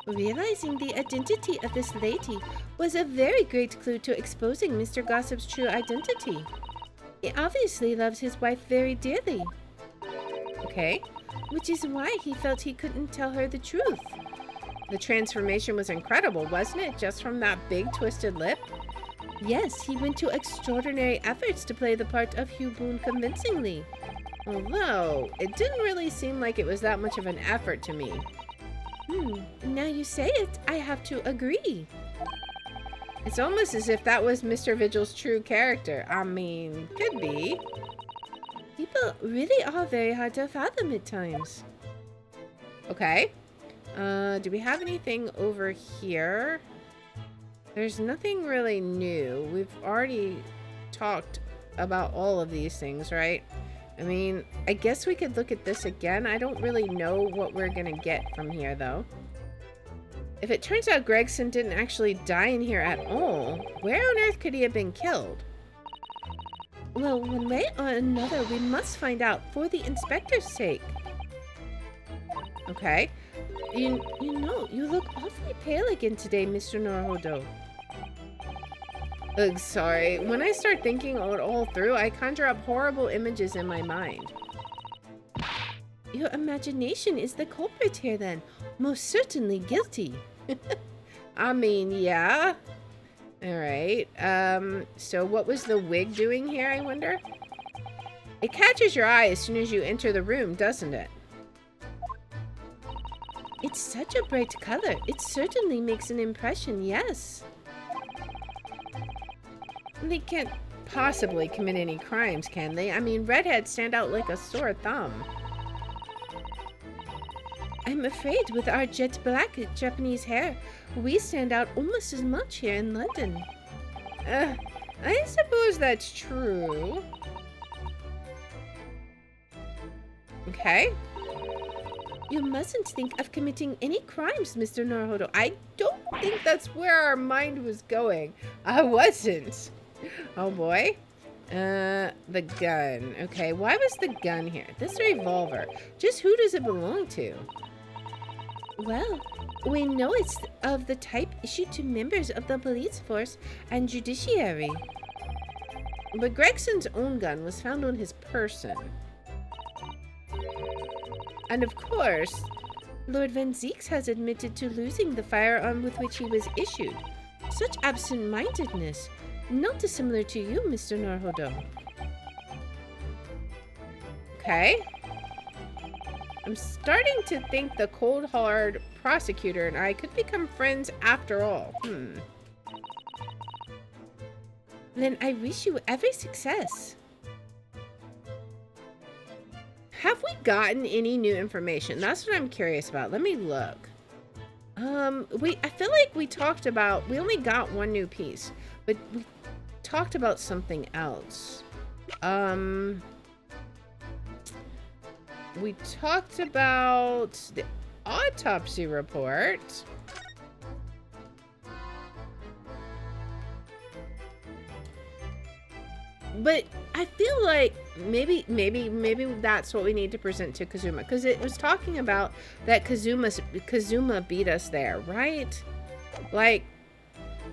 Speaker 1: Realizing the identity of this lady was a very great clue to exposing Mr. Gossip's true identity. He obviously loves his wife very dearly. Okay. Which is why he felt he couldn't tell her the truth. The transformation was incredible, wasn't it? Just from that big twisted lip? Yes, he went to extraordinary efforts to play the part of Hugh Boone convincingly. Although, it didn't really seem like it was that much of an effort to me. Now you say it, I have to agree. It's almost as if that was Mr. Vigil's true character. I mean, could be. People really are very hard to fathom at times. Okay. Do we have anything over here? There's nothing really new. We've already talked about all of these things, right? I mean, I guess we could look at this again. I don't really know what we're gonna get from here, though. If it turns out Gregson didn't actually die in here at all, where on earth could he have been killed? Well, one way or another, we must find out for the inspector's sake. Okay. You know, you look awfully pale again today, Mr. Naruhodo. Ugh, sorry. When I start thinking it all through, I conjure up horrible images in my mind. Your imagination is the culprit here, then. Most certainly guilty. I mean, yeah. Alright, so what was the wig doing here, I wonder? It catches your eye as soon as you enter the room, doesn't it? It's such a bright color. It certainly makes an impression, yes. They can't possibly commit any crimes, can they? I mean, redheads stand out like a sore thumb. I'm afraid with our jet black Japanese hair, we stand out almost as much here in London. I suppose that's true. Okay. You mustn't think of committing any crimes, Mr. Naruhodo. I don't think that's where our mind was going. I wasn't. Oh boy. The gun. Okay, why was the gun here? This revolver. Just who does it belong to? Well, we know it's of the type issued to members of the police force and judiciary. But Gregson's own gun was found on his person. And of course, Lord Van Zeeks has admitted to losing the firearm with which he was issued. Such absent-mindedness. Not dissimilar to you, Mr. Naruhodo. Okay. I'm starting to think the cold, hard prosecutor and I could become friends after all. Then I wish you every success. Have we gotten any new information? That's what I'm curious about. Let me look. I feel like we talked about, we only got one new piece, but we talked about something else. We talked about the autopsy report. But I feel like maybe that's what we need to present to Kazuma, because it was talking about that Kazuma beat us there, right? Like,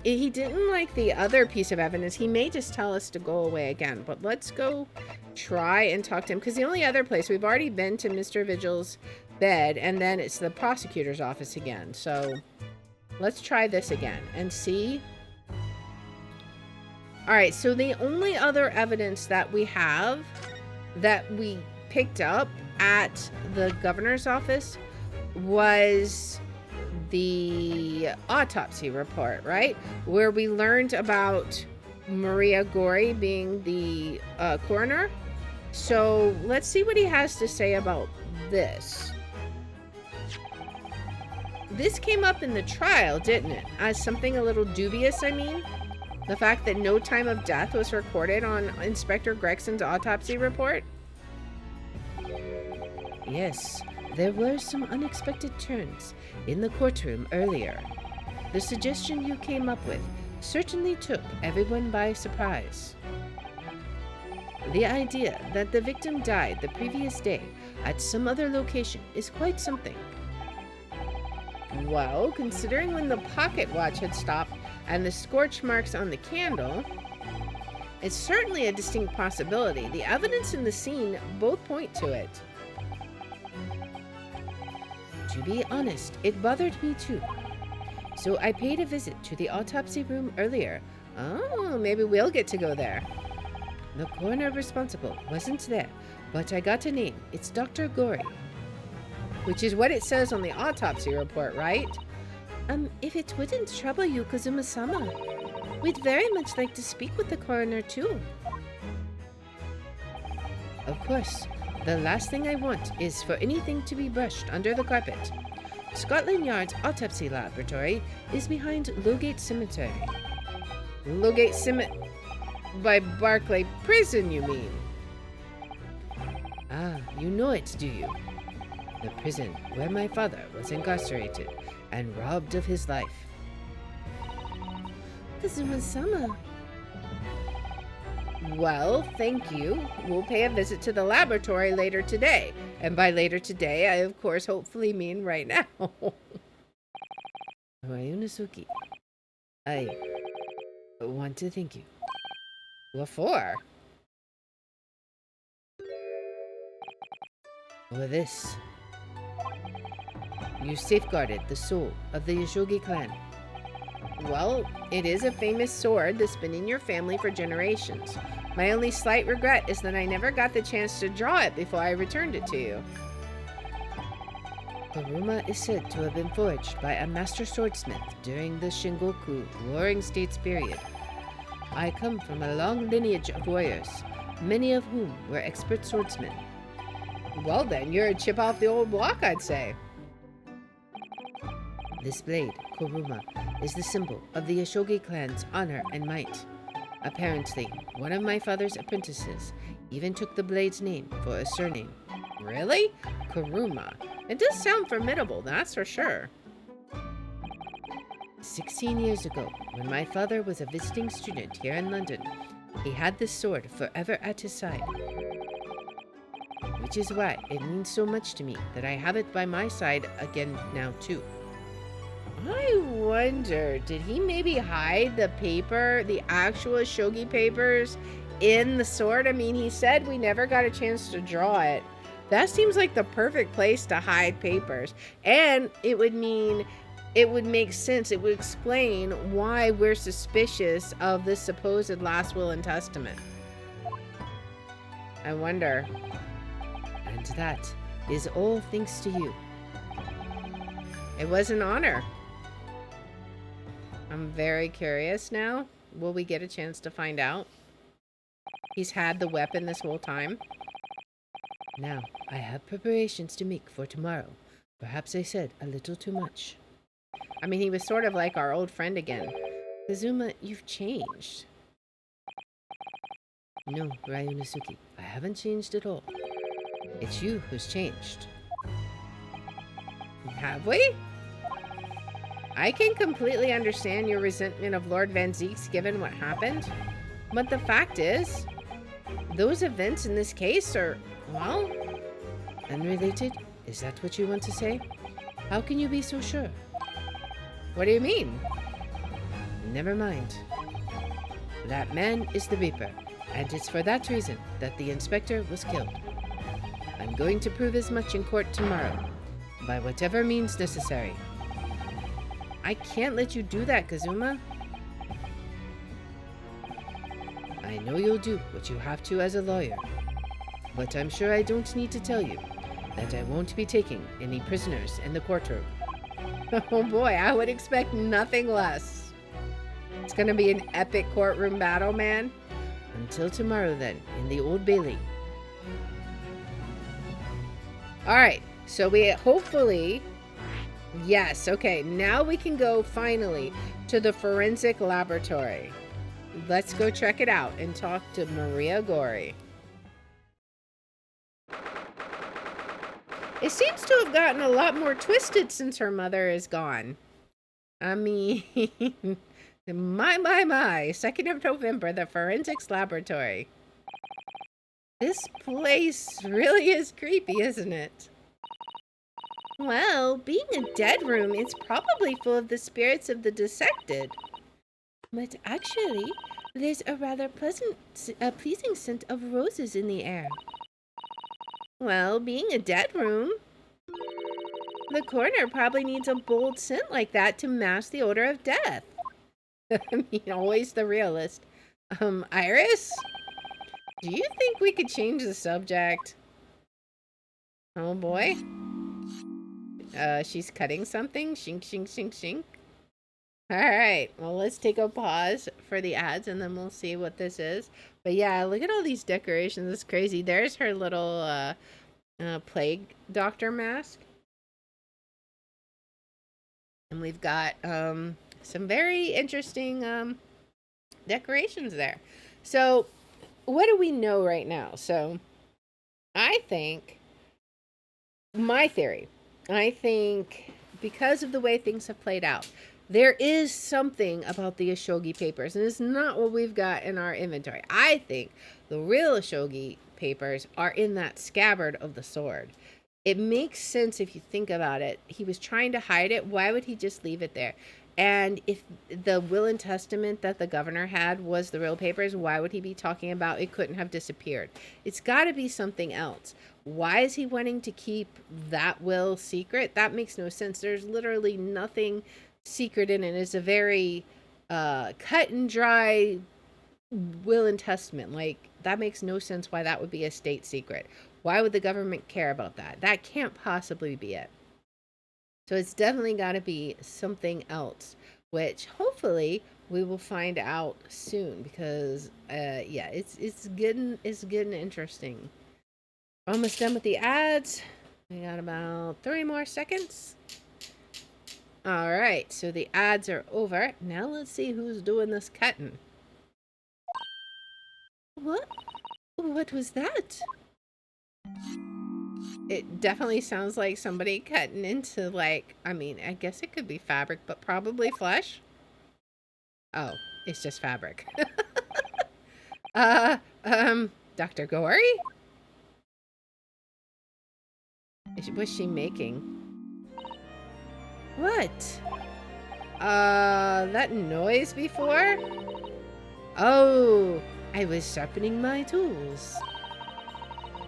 Speaker 1: he didn't like the other piece of evidence. He may just tell us to go away again, but let's go try and talk to him, because the only other place, we've already been to Mr. Vigil's bed, and then it's the prosecutor's office again. So let's try this again and see. All right, so the only other evidence that we have that we picked up at the governor's office was the autopsy report, right? Where we learned about Maria Gori being the coroner. So let's see what he has to say about this. This came up in the trial, didn't it? As something a little dubious, I mean. The fact that no time of death was recorded on Inspector Gregson's autopsy report? Yes, there were some unexpected turns in the courtroom earlier. The suggestion you came up with certainly took everyone by surprise. The idea that the victim died the previous day at some other location is quite something. Well, considering when the pocket watch had stopped and the scorch marks on the candle, it's certainly a distinct possibility. The evidence in the scene both point to it. To be honest, it bothered me too. So I paid a visit to the autopsy room earlier. Oh, maybe we'll get to go there. The coroner responsible wasn't there, but I got a name. It's Dr. Gori. Which is what it says on the autopsy report, right? If it wouldn't trouble you, Kazuma-sama, we'd very much like to speak with the coroner too. Of course. The last thing I want is for anything to be brushed under the carpet. Scotland Yard's autopsy laboratory is behind Lowgate Cemetery. Lowgate Cemetery? By Barclay Prison, you mean? Ah, you know it, do you? The prison where my father was incarcerated and robbed of his life. Kazuma-sama. Well, thank you. We'll pay a visit to the laboratory later today. And by later today, I of course hopefully mean right now. Wayunasuki, I want to thank you. What for? For this. You safeguarded the soul of the Yashogi clan. Well, it is a famous sword that's been in your family for generations. My only slight regret is that I never got the chance to draw it before I returned it to you. Kuruma is said to have been forged by a master swordsmith during the Shingoku Warring States period. I come from a long lineage of warriors, many of whom were expert swordsmen. Well then, you're a chip off the old block, I'd say. This blade, Kuruma, is the symbol of the Yashogi clan's honor and might. Apparently, one of my father's apprentices even took the blade's name for a surname. Really? Kuruma. It does sound formidable, that's for sure. 16 years ago, when my father was a visiting student here in London, he had this sword forever at his side. Which is why it means so much to me that I have it by my side again now too. I wonder, did he maybe hide the paper, the actual shogi papers, in the sword? I mean, he said we never got a chance to draw it. That seems like the perfect place to hide papers. And it would make sense. It would explain why we're suspicious of this supposed last will and testament. I wonder. And that is all thanks to you. It was an honor. I'm very curious now. Will we get a chance to find out? He's had the weapon this whole time. Now, I have preparations to make for tomorrow. Perhaps I said a little too much. I mean, he was sort of like our old friend again. Kazuma, you've changed. No, Ryunosuke, I haven't changed at all. It's you who's changed. Have we? I can completely understand your resentment of Lord Van Zeeks given what happened. But the fact is, those events in this case are, well, unrelated? Is that what you want to say? How can you be so sure? What do you mean? Never mind. That man is the Reaper, and it's for that reason that the inspector was killed. I'm going to prove as much in court tomorrow, by whatever means necessary. I can't let you do that, Kazuma. I know you'll do what you have to as a lawyer, but I'm sure I don't need to tell you that I won't be taking any prisoners in the courtroom. Oh boy, I would expect nothing less. It's gonna be an epic courtroom battle, man. Until tomorrow then, in the Old Bailey. Alright, so we hopefully... Yes, okay, now we can go finally to the forensic laboratory. Let's go check it out and talk to Maria Gori. It seems to have gotten a lot more twisted since her mother is gone. I mean, my. 2nd of November, the forensics laboratory. This place really is creepy, isn't it? Well, being a dead room, it's probably full of the spirits of the dissected. But actually, there's a rather pleasing scent of roses in the air. Well, being a dead room, the coroner probably needs a bold scent like that to mask the odor of death. I mean, always the realist. Iris? Do you think we could change the subject? Oh boy. She's cutting something. Shink, shink, shink, shink. Alright, well, let's take a pause for the ads and then we'll see what this is. But yeah, look at all these decorations. It's crazy. There's her little plague doctor mask. And we've got some very interesting decorations there. So, what do we know right now? So, I think, my theory, I think because of the way things have played out, there is something about the Ashogi papers, and it's not what we've got in our inventory. I think the real Ashogi papers are in that scabbard of the sword. It makes sense if you think about it. He was trying to hide it. Why would he just leave it there? And if the will and testament that the governor had was the real papers, why would he be talking about it couldn't have disappeared? It's got to be something else. Why is he wanting to keep that will secret? That makes no sense. There's literally nothing secret in it. It's a very cut and dry will and testament. Like, that makes no sense why that would be a state secret. Why would the government care about that? That can't possibly be it. So it's definitely got to be something else, which hopefully we will find out soon because yeah, it's getting interesting. Almost done with the ads. We got about 3 more seconds. All right, so the ads are over. Now let's see who's doing this cutting. What was that? It definitely sounds like somebody cutting into, like, I mean, I guess it could be fabric, but probably flesh. Oh, it's just fabric. uh, Dr. Gory? What's she making? What? That noise before? Oh, I was sharpening my tools.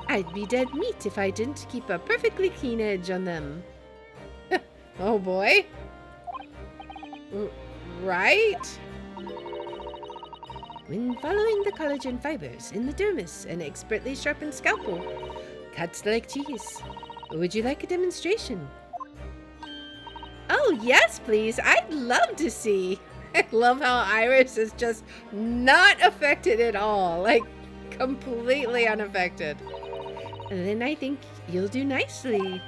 Speaker 1: I'd be dead meat if I didn't keep a perfectly clean edge on them. Oh boy. Right? When following the collagen fibers in the dermis, an expertly sharpened scalpel cuts like cheese. Would you like a demonstration? Oh, yes, please. I'd love to see. I love how Iris is just not affected at all. Like, completely unaffected. And then I think you'll do nicely.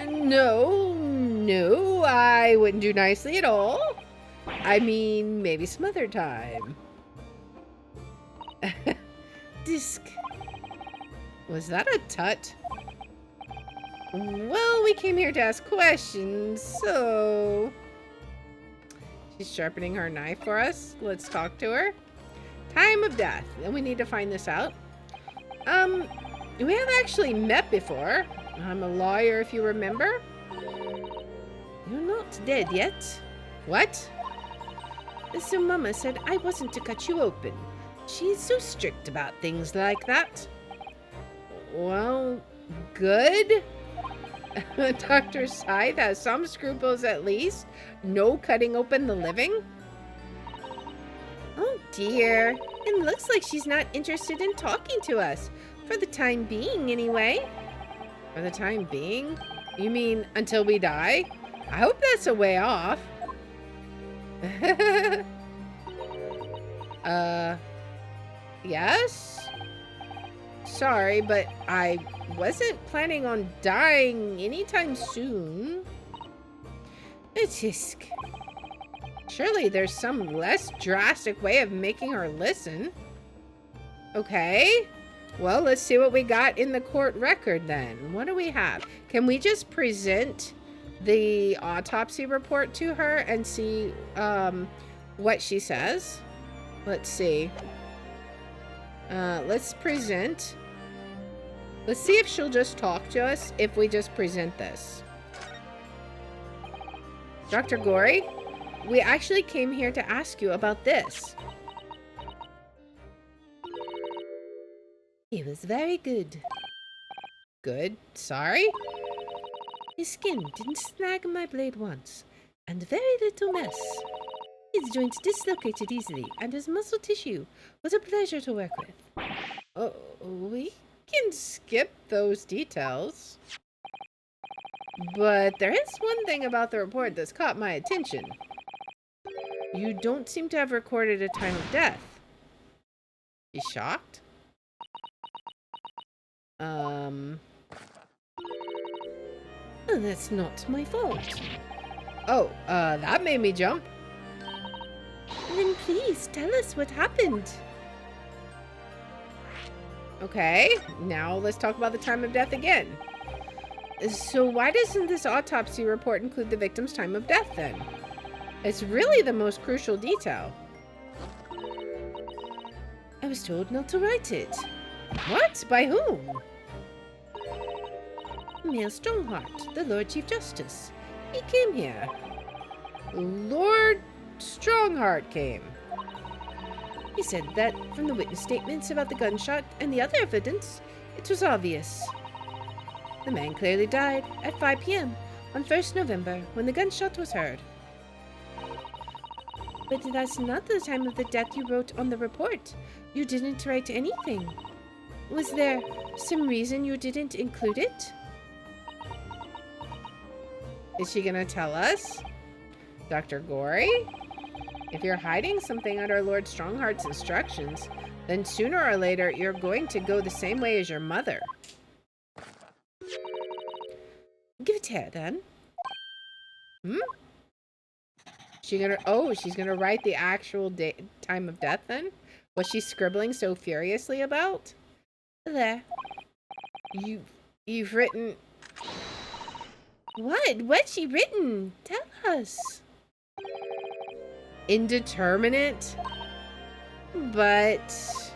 Speaker 1: No, I wouldn't do nicely at all. I mean, maybe some other time. Disc. Was that a tut? Well, we came here to ask questions, so... She's sharpening her knife for us. Let's talk to her. Time of death. Then we need to find this out. We have actually met before. I'm a lawyer, if you remember. You're not dead yet. What? So Mama said I wasn't to cut you open. She's so strict about things like that. Well, good. Dr. Scythe has some scruples at least. No cutting open the living. Oh dear. It looks like she's not interested in talking to us. For the time being, anyway. For the time being? You mean until we die? I hope that's a way off. Yes? Sorry, but I wasn't planning on dying anytime soon. Tisk. Surely there's some less drastic way of making her listen. Okay. Well, let's see what we got in the court record then. What do we have? Can we just present the autopsy report to her and see what she says? Let's see. Let's present. Let's see if she'll just talk to us if we just present this. Dr. Gory, we actually came here to ask you about this. He was very good. Good? Sorry? His skin didn't snag my blade once, and very little mess. His joints dislocated easily, and his muscle tissue was a pleasure to work with. Oh, we can skip those details. But there is one thing about the report that's caught my attention. You don't seem to have recorded a time of death. She's shocked? Oh, that's not my fault. Oh, that made me jump. Then please tell us what happened. Okay, now let's talk about the time of death again. So why doesn't this autopsy report include the victim's time of death then? It's really the most crucial detail. I was told not to write it. What? By whom? Mayor Strongheart, the Lord Chief Justice. He came here. Lord Strongheart came. He said that from the witness statements about the gunshot and the other evidence, it was obvious. The man clearly died at 5 p.m. on 1st November when the gunshot was heard. But that's not the time of the death you wrote on the report. You didn't write anything. Was there some reason you didn't include it? Is she gonna tell us? Dr. Gory? If you're hiding something under Lord Strongheart's instructions, then sooner or later you're going to go the same way as your mother. Give it here, then. She's gonna write the actual time of death, then? Was she scribbling so furiously about? There. You've written... What? What's she written? Tell us. Indeterminate? But...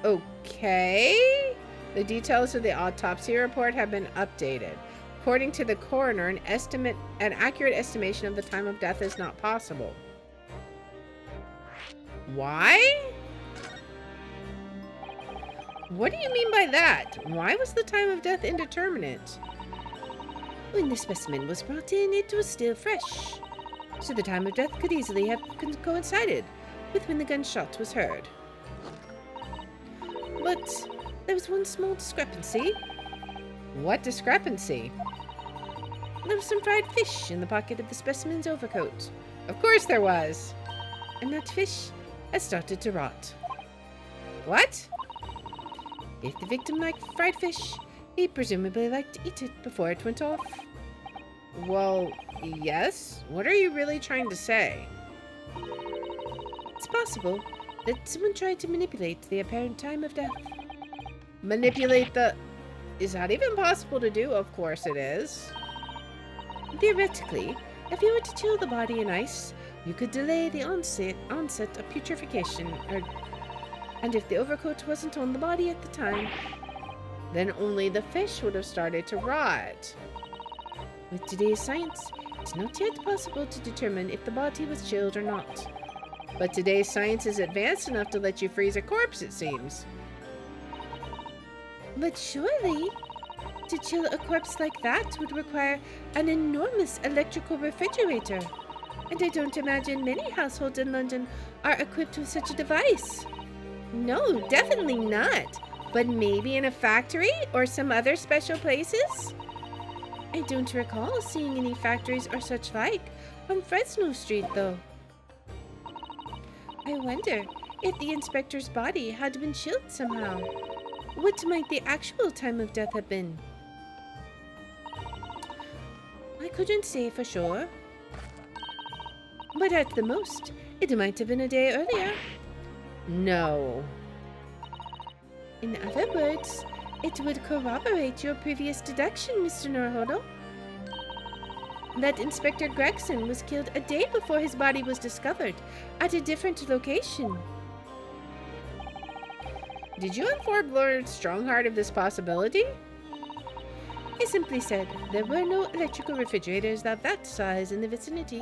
Speaker 1: Okay. The details of the autopsy report have been updated. According to the coroner, an accurate estimation of the time of death is not possible. Why? What do you mean by that? Why was the time of death indeterminate? When the specimen was brought in, it was still fresh, so the time of death could easily have coincided with when the gunshot was heard. But there was one small discrepancy. What discrepancy? There was some fried fish in the pocket of the specimen's overcoat. Of course there was. And that fish had started to rot. What? If the victim liked fried fish, he presumably liked to eat it before it went off. Well, yes. What are you really trying to say? It's possible that someone tried to manipulate the apparent time of death. Manipulate the... Is that even possible to do? Of course it is. Theoretically, if you were to chill the body in ice, you could delay the onset of putrefaction, and if the overcoat wasn't on the body at the time, then only the fish would have started to rot. With today's science, it's not yet possible to determine if the body was chilled or not. But today's science is advanced enough to let you freeze a corpse, it seems. But surely, to chill a corpse like that would require an enormous electrical refrigerator. And I don't imagine many households in London are equipped with such a device. No, definitely not. But maybe in a factory or some other special places? I don't recall seeing any factories or such like on Fresno Street, though. I wonder if the inspector's body had been chilled somehow. What might the actual time of death have been? I couldn't say for sure. But at the most, it might have been a day earlier. No. In other words, it would corroborate your previous deduction, Mr. Norhodo. That Inspector Gregson was killed a day before his body was discovered, at a different location. Did you inform Lord Strongheart of this possibility? He simply said there were no electrical refrigerators of that size in the vicinity.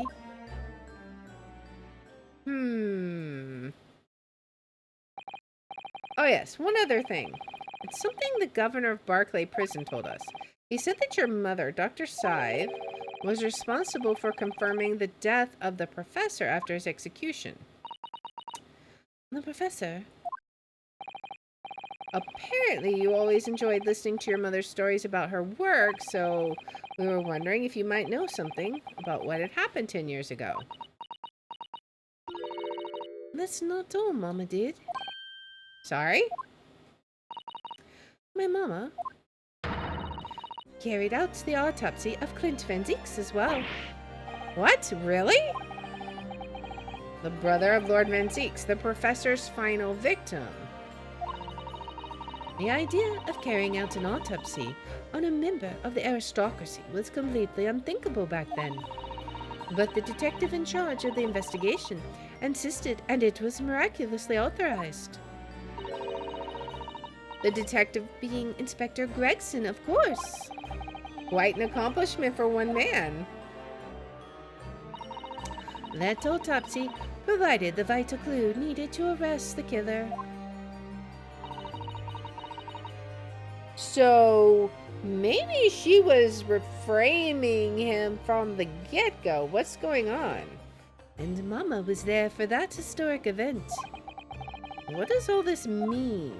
Speaker 1: Oh yes, one other thing. It's something the governor of Barclay Prison told us. He said that your mother, Dr. Scythe, was responsible for confirming the death of the professor after his execution. The professor? Apparently you always enjoyed listening to your mother's stories about her work, so we were wondering if you might know something about what had happened 10 years ago. That's not all Mama did. Sorry? My mama carried out the autopsy of Clint Van Zeeks as well. What? Really? The brother of Lord Van Zeeks, the professor's final victim. The idea of carrying out an autopsy on a member of the aristocracy was completely unthinkable back then. But the detective in charge of the investigation insisted, and it was miraculously authorized. The detective being Inspector Gregson, of course. Quite an accomplishment for one man. That autopsy provided the vital clue needed to arrest the killer. So, maybe she was reframing him from the get-go. What's going on? And Mama was there for that historic event. What does all this mean?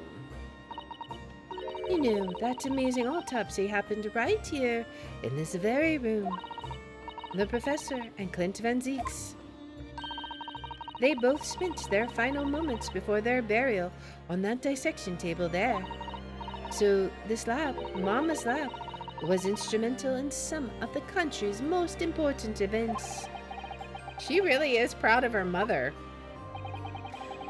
Speaker 1: You know, that amazing autopsy happened right here in this very room. The professor and Clint Van Zeeks. They both spent their final moments before their burial on that dissection table there. So this lab, Mama's lab, was instrumental in some of the country's most important events. She really is proud of her mother.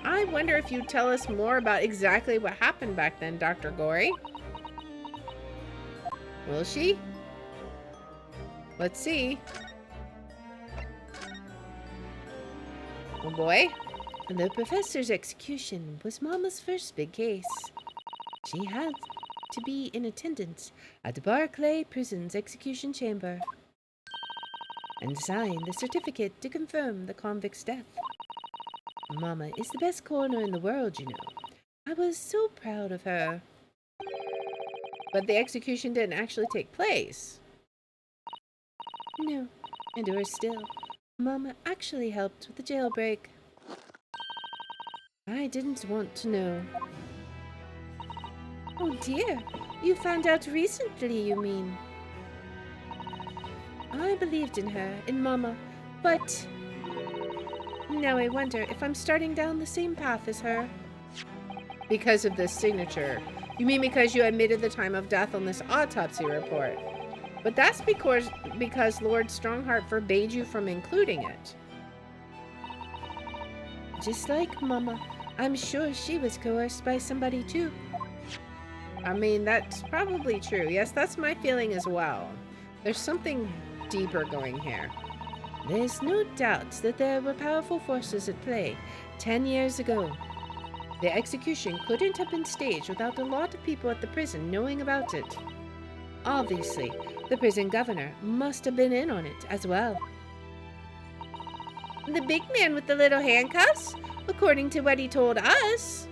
Speaker 1: I wonder if you'd tell us more about exactly what happened back then, Dr. Gorey. Will she? Let's see. Oh boy. The professor's execution was Mama's first big case. She had to be in attendance at Barclay Prison's execution chamber and sign the certificate to confirm the convict's death. Mama is the best coroner in the world, you know. I was so proud of her. But the execution didn't actually take place. No, and worse still, Mama actually helped with the jailbreak. I didn't want to know. Oh dear, you found out recently, you mean? I believed in her, in Mama, but now I wonder if I'm starting down the same path as her. Because of this signature. You mean because you admitted the time of death on this autopsy report? But that's because Lord Strongheart forbade you from including it. Just like Mama, I'm sure she was coerced by somebody too. I mean, that's probably true. Yes, that's my feeling as well. There's something deeper going here. There's no doubt that there were powerful forces at play 10 years ago. The execution couldn't have been staged without a lot of people at the prison knowing about it. Obviously, the prison governor must have been in on it as well. The big man with the little handcuffs? According to what he told us.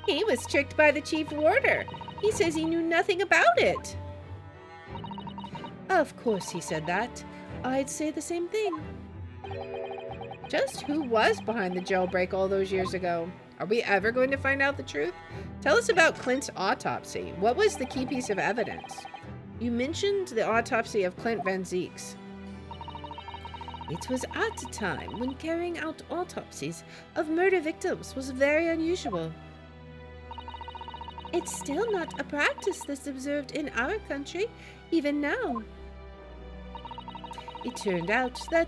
Speaker 1: He was tricked by the chief warder. He says he knew nothing about it. Of course he said that. I'd say the same thing. Just who was behind the jailbreak all those years ago? Are we ever going to find out the truth? Tell us about Clint's autopsy. What was the key piece of evidence? You mentioned the autopsy of Clint Van Zeeks. It was at a time when carrying out autopsies of murder victims was very unusual. It's still not a practice that's observed in our country, even now. It turned out that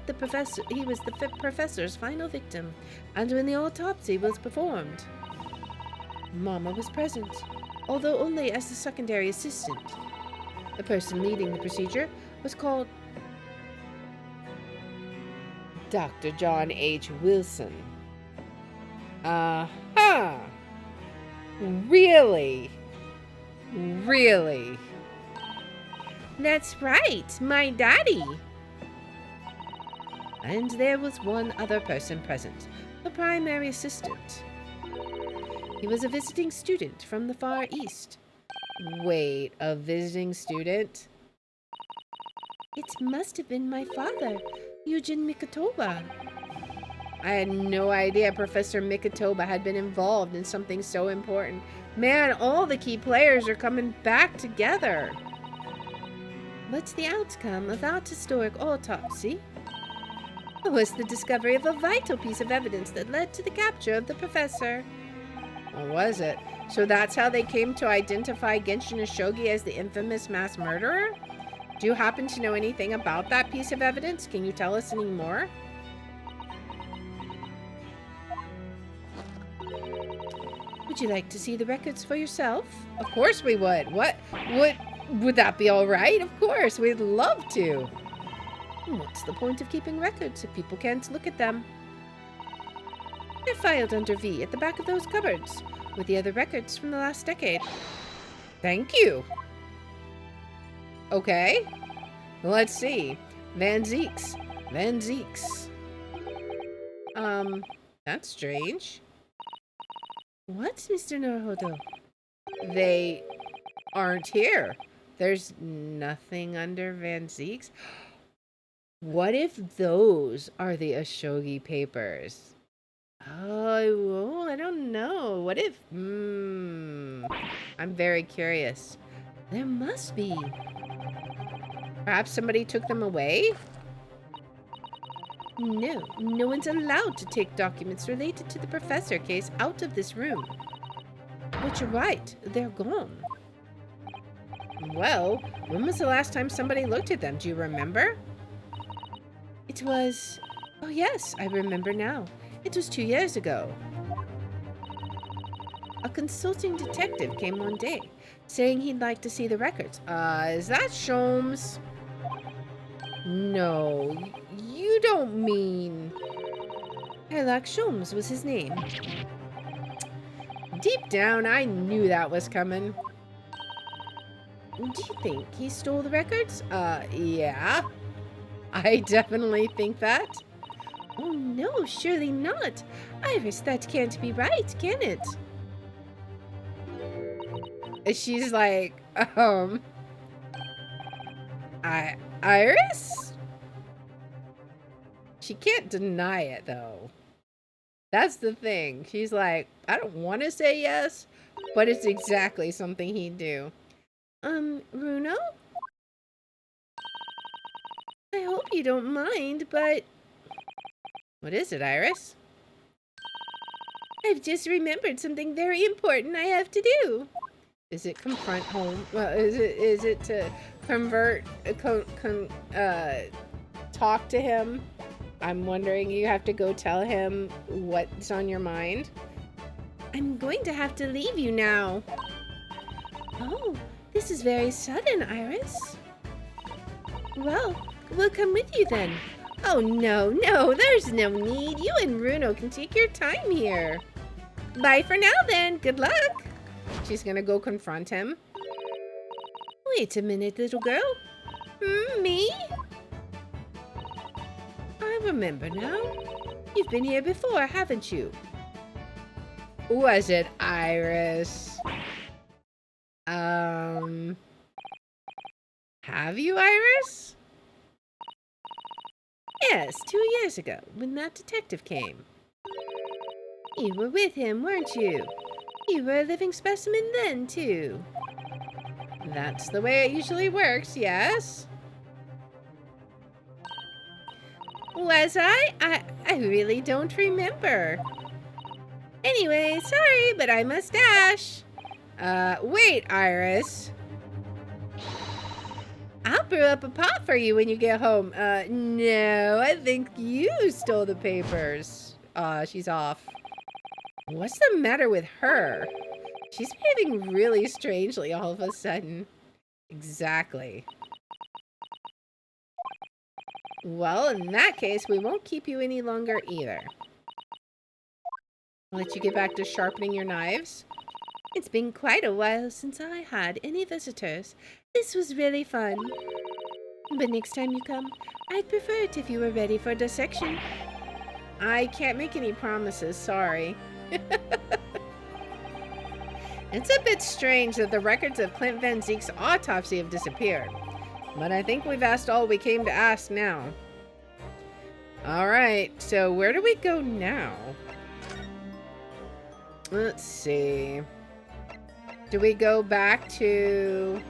Speaker 1: he was the professor's final victim, and when the autopsy was performed, Mama was present, although only as the secondary assistant. The person leading the procedure was called Dr. John H. Wilson. Uh-huh. Really? Really? That's right, my daddy. And there was one other person present, the primary assistant. He was a visiting student from the Far East. Wait, a visiting student? It must have been my father, Eugen Mikitoba. I had no idea Professor Mikitoba had been involved in something so important. Man, all the key players are coming back together. But the outcome of that historic autopsy was the discovery of a vital piece of evidence that led to the capture of the professor. Or was it? So that's how they came to identify Genshin Ashogi as the infamous mass murderer? Do you happen to know anything about that piece of evidence? Can you tell us any more? Would you like to see the records for yourself? Of course we would. Would that be all right? Of course, we'd love to. What's the point of keeping records if people can't look at them? They're filed under V at the back of those cupboards, with the other records from the last decade. Thank you. Okay. Let's see. Van Zeeks. That's strange. What, Mr. Naruhodo? They aren't here. There's nothing under Van Zeeks. What if those are the Ashogi papers? Oh, I don't know. What if... I'm very curious. There must be. Perhaps somebody took them away? No one's allowed to take documents related to the professor case out of this room. But you're right, they're gone. Well, when was the last time somebody looked at them? Do you remember? It was... Oh yes, I remember now. It was 2 years ago. A consulting detective came one day, saying he'd like to see the records. Is that Sholmes? No, you don't mean... Sherlock Sholmes was his name. Deep down, I knew that was coming. Do you think he stole the records? Yeah. I definitely think that. Oh no, surely not. Iris, that can't be right, can it? She's like, Iris? She can't deny it, though. That's the thing. She's like, I don't want to say yes, but it's exactly something he'd do. Bruno? I hope you don't mind, but... What is it, Iris? I've just remembered something very important I have to do. Is it confront home? Well, is it to convert, talk to him? I'm wondering, you have to go tell him what's on your mind. I'm going to have to leave you now. Oh, this is very sudden, Iris. Well, we'll come with you then. Oh, no, there's no need. You and Bruno can take your time here. Bye for now, then. Good luck. She's gonna go confront him. Wait a minute, little girl. Me? I remember now. You've been here before, haven't you? Was it Iris? Have you, Iris? Yes, 2 years ago, when that detective came. You were with him, weren't you? You were a living specimen then, too. That's the way it usually works, yes? Was I? I really don't remember. Anyway, sorry, but I must dash. Wait, Iris. I'll brew up a pot for you when you get home. No, I think you stole the papers. She's off. What's the matter with her? She's behaving really strangely all of a sudden. Exactly. Well, in that case, we won't keep you any longer either. I'll let you get back to sharpening your knives. It's been quite a while since I had any visitors. This was really fun. But next time you come, I'd prefer it if you were ready for dissection. I can't make any promises, sorry. It's a bit strange that the records of Clint Van Zeek's autopsy have disappeared. But I think we've asked all we came to ask now. Alright, so where do we go now? Let's see. Do we go back to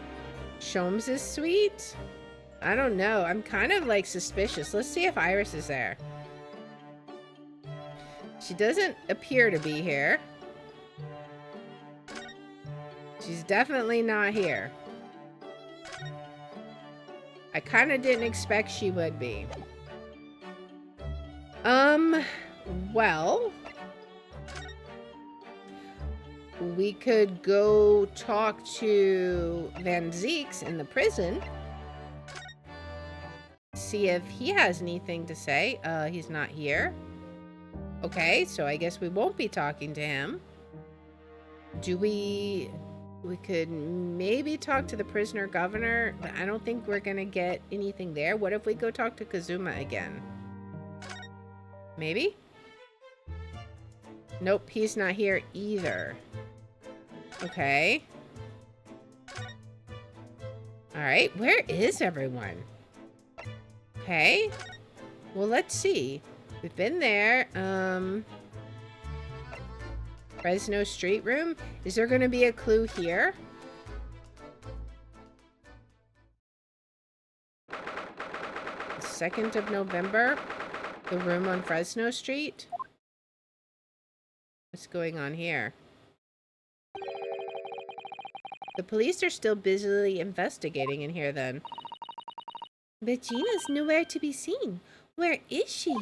Speaker 1: Sholmes' suite? I don't know. I'm kind of like suspicious. Let's see if Iris is there. She doesn't appear to be here. She's definitely not here. I kind of didn't expect she would be. Well, we could go talk to Van Zeek's in the prison. See if he has anything to say. He's not here. Okay, so I guess we won't be talking to him. We could maybe talk to the prisoner governor, but I don't think we're gonna get anything there. What if we go talk to Kazuma again? Maybe? Nope, he's not here either. Okay. Alright, where is everyone? Okay. Well, let's see. We've been there. Fresno Street Room? Is there gonna be a clue here? 2nd of November? The room on Fresno Street? What's going on here? The police are still busily investigating in here then. But Gina's nowhere to be seen. Where is she?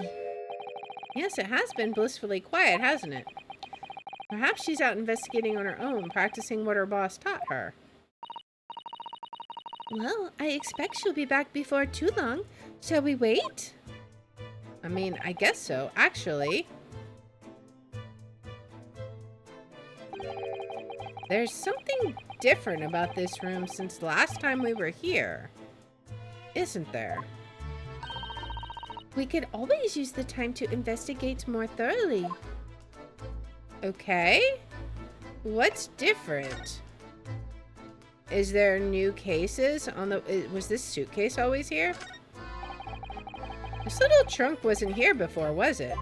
Speaker 1: Yes, it has been blissfully quiet, hasn't it? Perhaps she's out investigating on her own, practicing what her boss taught her. Well, I expect she'll be back before too long. Shall we wait? I mean, I guess so, actually. There's something different about this room since last time we were here, isn't there? We could always use the time to investigate more thoroughly. Okay. What's different? Is there new cases on the... Was this suitcase always here? This little trunk wasn't here before, was it?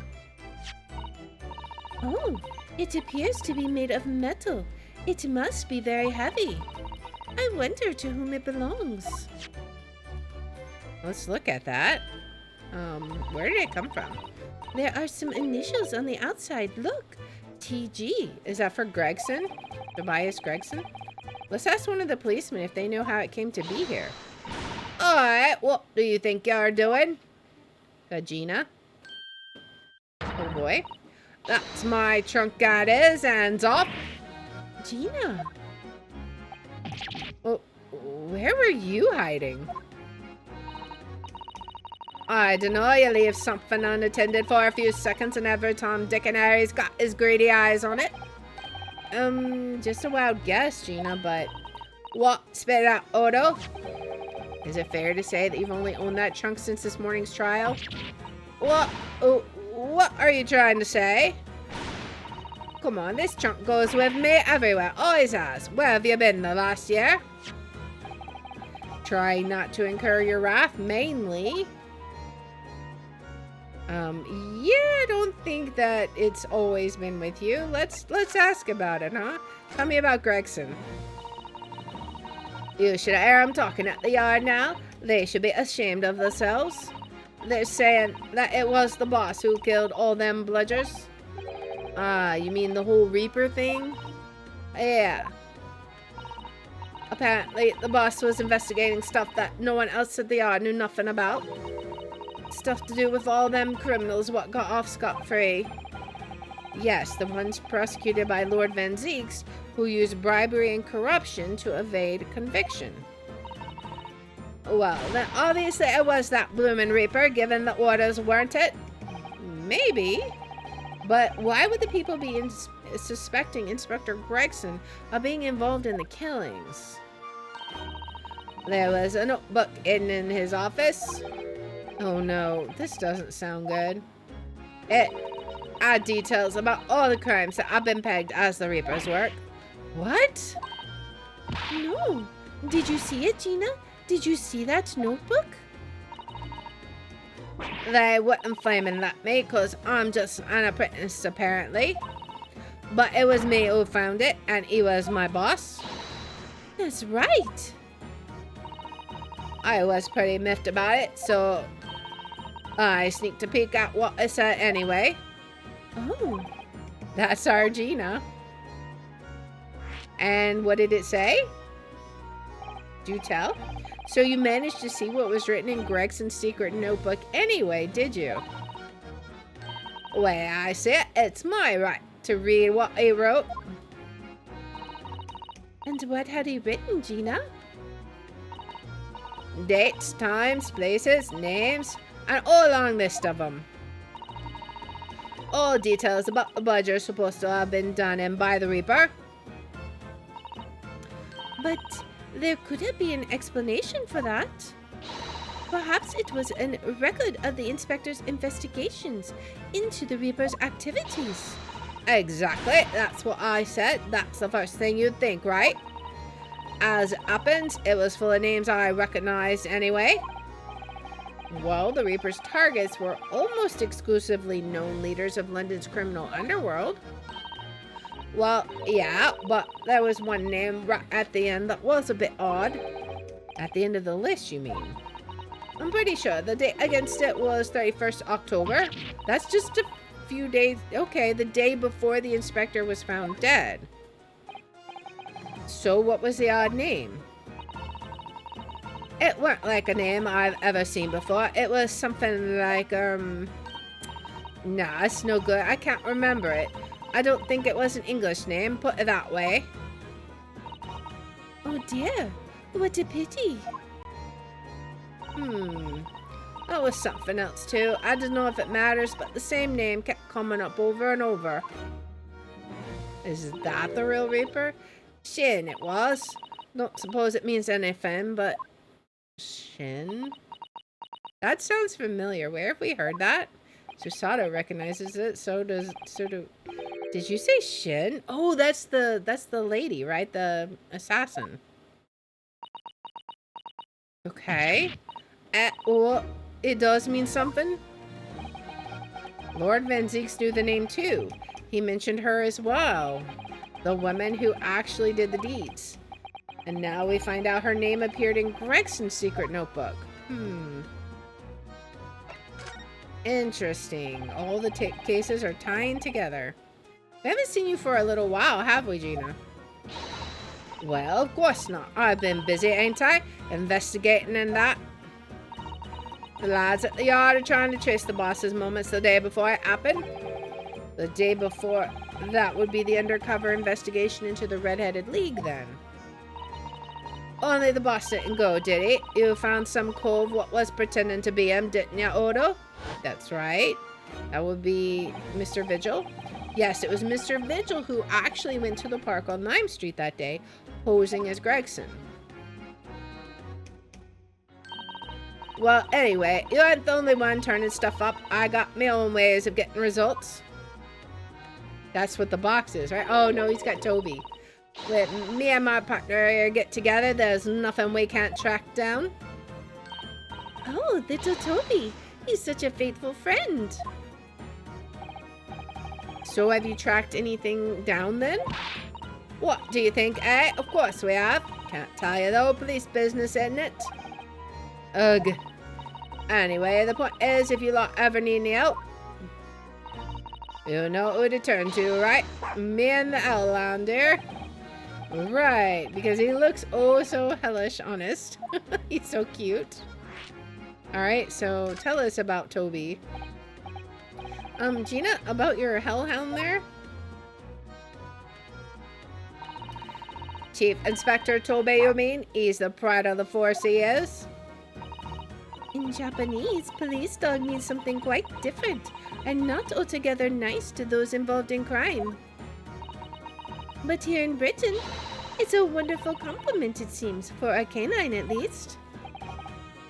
Speaker 1: Oh, it appears to be made of metal. It must be very heavy. I wonder to whom it belongs. Let's look at that. Where did it come from? There are some initials on the outside. Look, TG. Is that for Gregson? Tobias Gregson? Let's ask one of the policemen if they know how it came to be here. Alright, what do you think you're doing? Gina? Oh boy. That's my trunk, that is. Hands off. Gina. Oh, where were you hiding? I dunno, you leave something unattended for a few seconds and every Tom, Dick, and Harry's got his greedy eyes on it. Just a wild guess, Gina, but... What? Spit it out, Odo? Is it fair to say that you've only owned that trunk since this morning's trial? What? Oh, what are you trying to say? Come on, this trunk goes with me everywhere. Always has. Where have you been the last year? Try not to incur your wrath, mainly. Yeah, I don't think that it's always been with you. Let's ask about it, huh? Tell me about Gregson. You should hear them talking at the yard now. They should be ashamed of themselves. They're saying that it was the boss who killed all them bludgers. Ah, you mean the whole Reaper thing? Yeah. Apparently, the boss was investigating stuff that no one else at the yard knew nothing about. Stuff to do with all them criminals what got off scot-free. Yes, the ones prosecuted by Lord Van Zeeks, who used bribery and corruption to evade conviction. Well, then obviously it was that bloomin' Reaper, given the orders, weren't it? Maybe. But why would the people be suspecting Inspector Gregson of being involved in the killings? There was a notebook hidden in his office. Oh no, this doesn't sound good. It had details about all the crimes that have been pegged as the Reaper's work. What? No. Did you see it, Gina? Did you see that notebook? They wouldn't flaming let me, cause I'm just an apprentice apparently. But it was me who found it, and he was my boss. That's right. I was pretty miffed about it, so I sneaked a peek at what it said anyway. Oh. That's our Gina. And what did it say? Do tell. So you managed to see what was written in Gregson's secret notebook anyway, did you? Well, I see it. It's my right to read what he wrote. And what had he written, Gina? Dates, times, places, names, and a long list of them. All details about the bludger supposed to have been done in by the Reaper. But there could be an explanation for that. Perhaps it was a record of the inspector's investigations into the Reaper's activities. Exactly, that's what I said. That's the first thing you'd think, right? As it happens, it was full of names I recognized anyway. Well, the Reaper's targets were almost exclusively known leaders of London's criminal underworld. Well, yeah, but there was one name right at the end that was a bit odd. At the end of the list, you mean? I'm pretty sure the date against it was 31st October. That's just a few days. Okay, the day before the inspector was found dead. So what was the odd name? It weren't like a name I've ever seen before. It was something like, nah, it's no good. I can't remember it. I don't think it was an English name, put it that way. Oh dear, what a pity. That was something else too. I don't know if it matters, but the same name kept coming up over and over. Is that the real Reaper? Shin, it was. Don't suppose it means anything, but... Shin? That sounds familiar. Where have we heard that? Susato recognizes it, so do... Did you say Shin? Oh, that's the lady, right? The assassin. Okay. Oh, it does mean something? Lord Van Zeeks knew the name too. He mentioned her as well. The woman who actually did the deeds. And now we find out her name appeared in Gregson's secret notebook. Interesting. All the cases are tying together. We haven't seen you for a little while, have we, Gina? Well, of course not. I've been busy, ain't I? Investigating and that. The lads at the yard are trying to trace the boss's moments the day before it happened. The day before, that would be the undercover investigation into the Red-Headed League, then. Only the boss didn't go, did he? You found some cove what was pretending to be him, didn't ya, Odo? That's right. That would be Mr. Vigil. Yes, it was Mr. Vigil who actually went to the park on Lime Street that day, posing as Gregson. Well, anyway, you aren't the only one turning stuff up. I got my own ways of getting results. That's what the box is, right? Oh, no, he's got Toby. When me and my partner get together, there's nothing we can't track down. Oh, little Toby. He's such a faithful friend. So have you tracked anything down then? What do you think, eh? Of course we have. Can't tell you though, police business, isn't it? Ugh. Anyway, the point is, if you lot ever need any help, you know who to turn to, right? Me and the Outlander. Right, because he looks oh so hellish honest. He's so cute. Alright, so tell us about Toby. Gina, about your hellhound there? Chief Inspector Toby, you mean? He's the pride of the force, he is. In Japanese, police dog means something quite different and not altogether nice to those involved in crime. But here in Britain, it's a wonderful compliment, it seems, for a canine at least.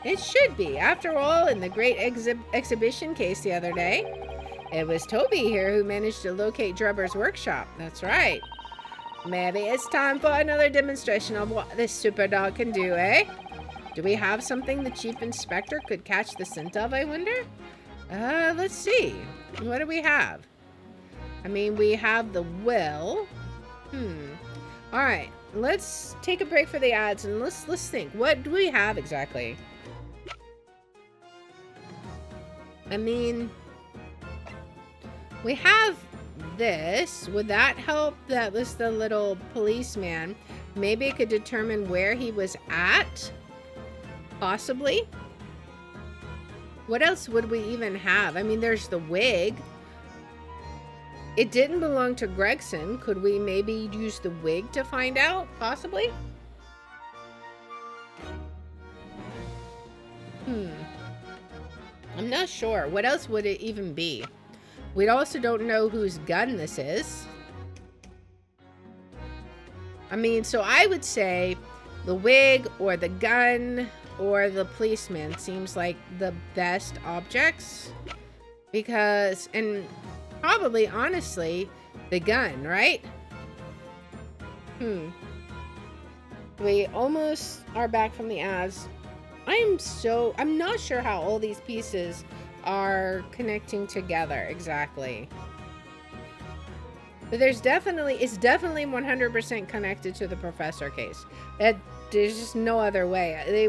Speaker 1: It should be. After all, in the great exhibition case the other day, it was Toby here who managed to locate Drubber's workshop. That's right. Maybe it's time for another demonstration of what this super dog can do, eh? Do we have something the Chief Inspector could catch the scent of, I wonder? Let's see. What do we have? I mean, we have the will. Alright, let's take a break for the ads and let's think. What do we have exactly? I mean, we have this. Would that help? That was the little policeman. Maybe it could determine where he was at? Possibly. What else would we even have? I mean, there's the wig. It didn't belong to Gregson. Could we maybe use the wig to find out? Possibly. I'm not sure. What else would it even be? We also don't know whose gun this is. I mean, so I would say the wig or the gun or the policeman seems like the best objects. Because, and probably, honestly, the gun, right? We almost are back from the ads. I'm not sure how all these pieces are connecting together exactly. But it's definitely 100% connected to the professor case. There's just no other way.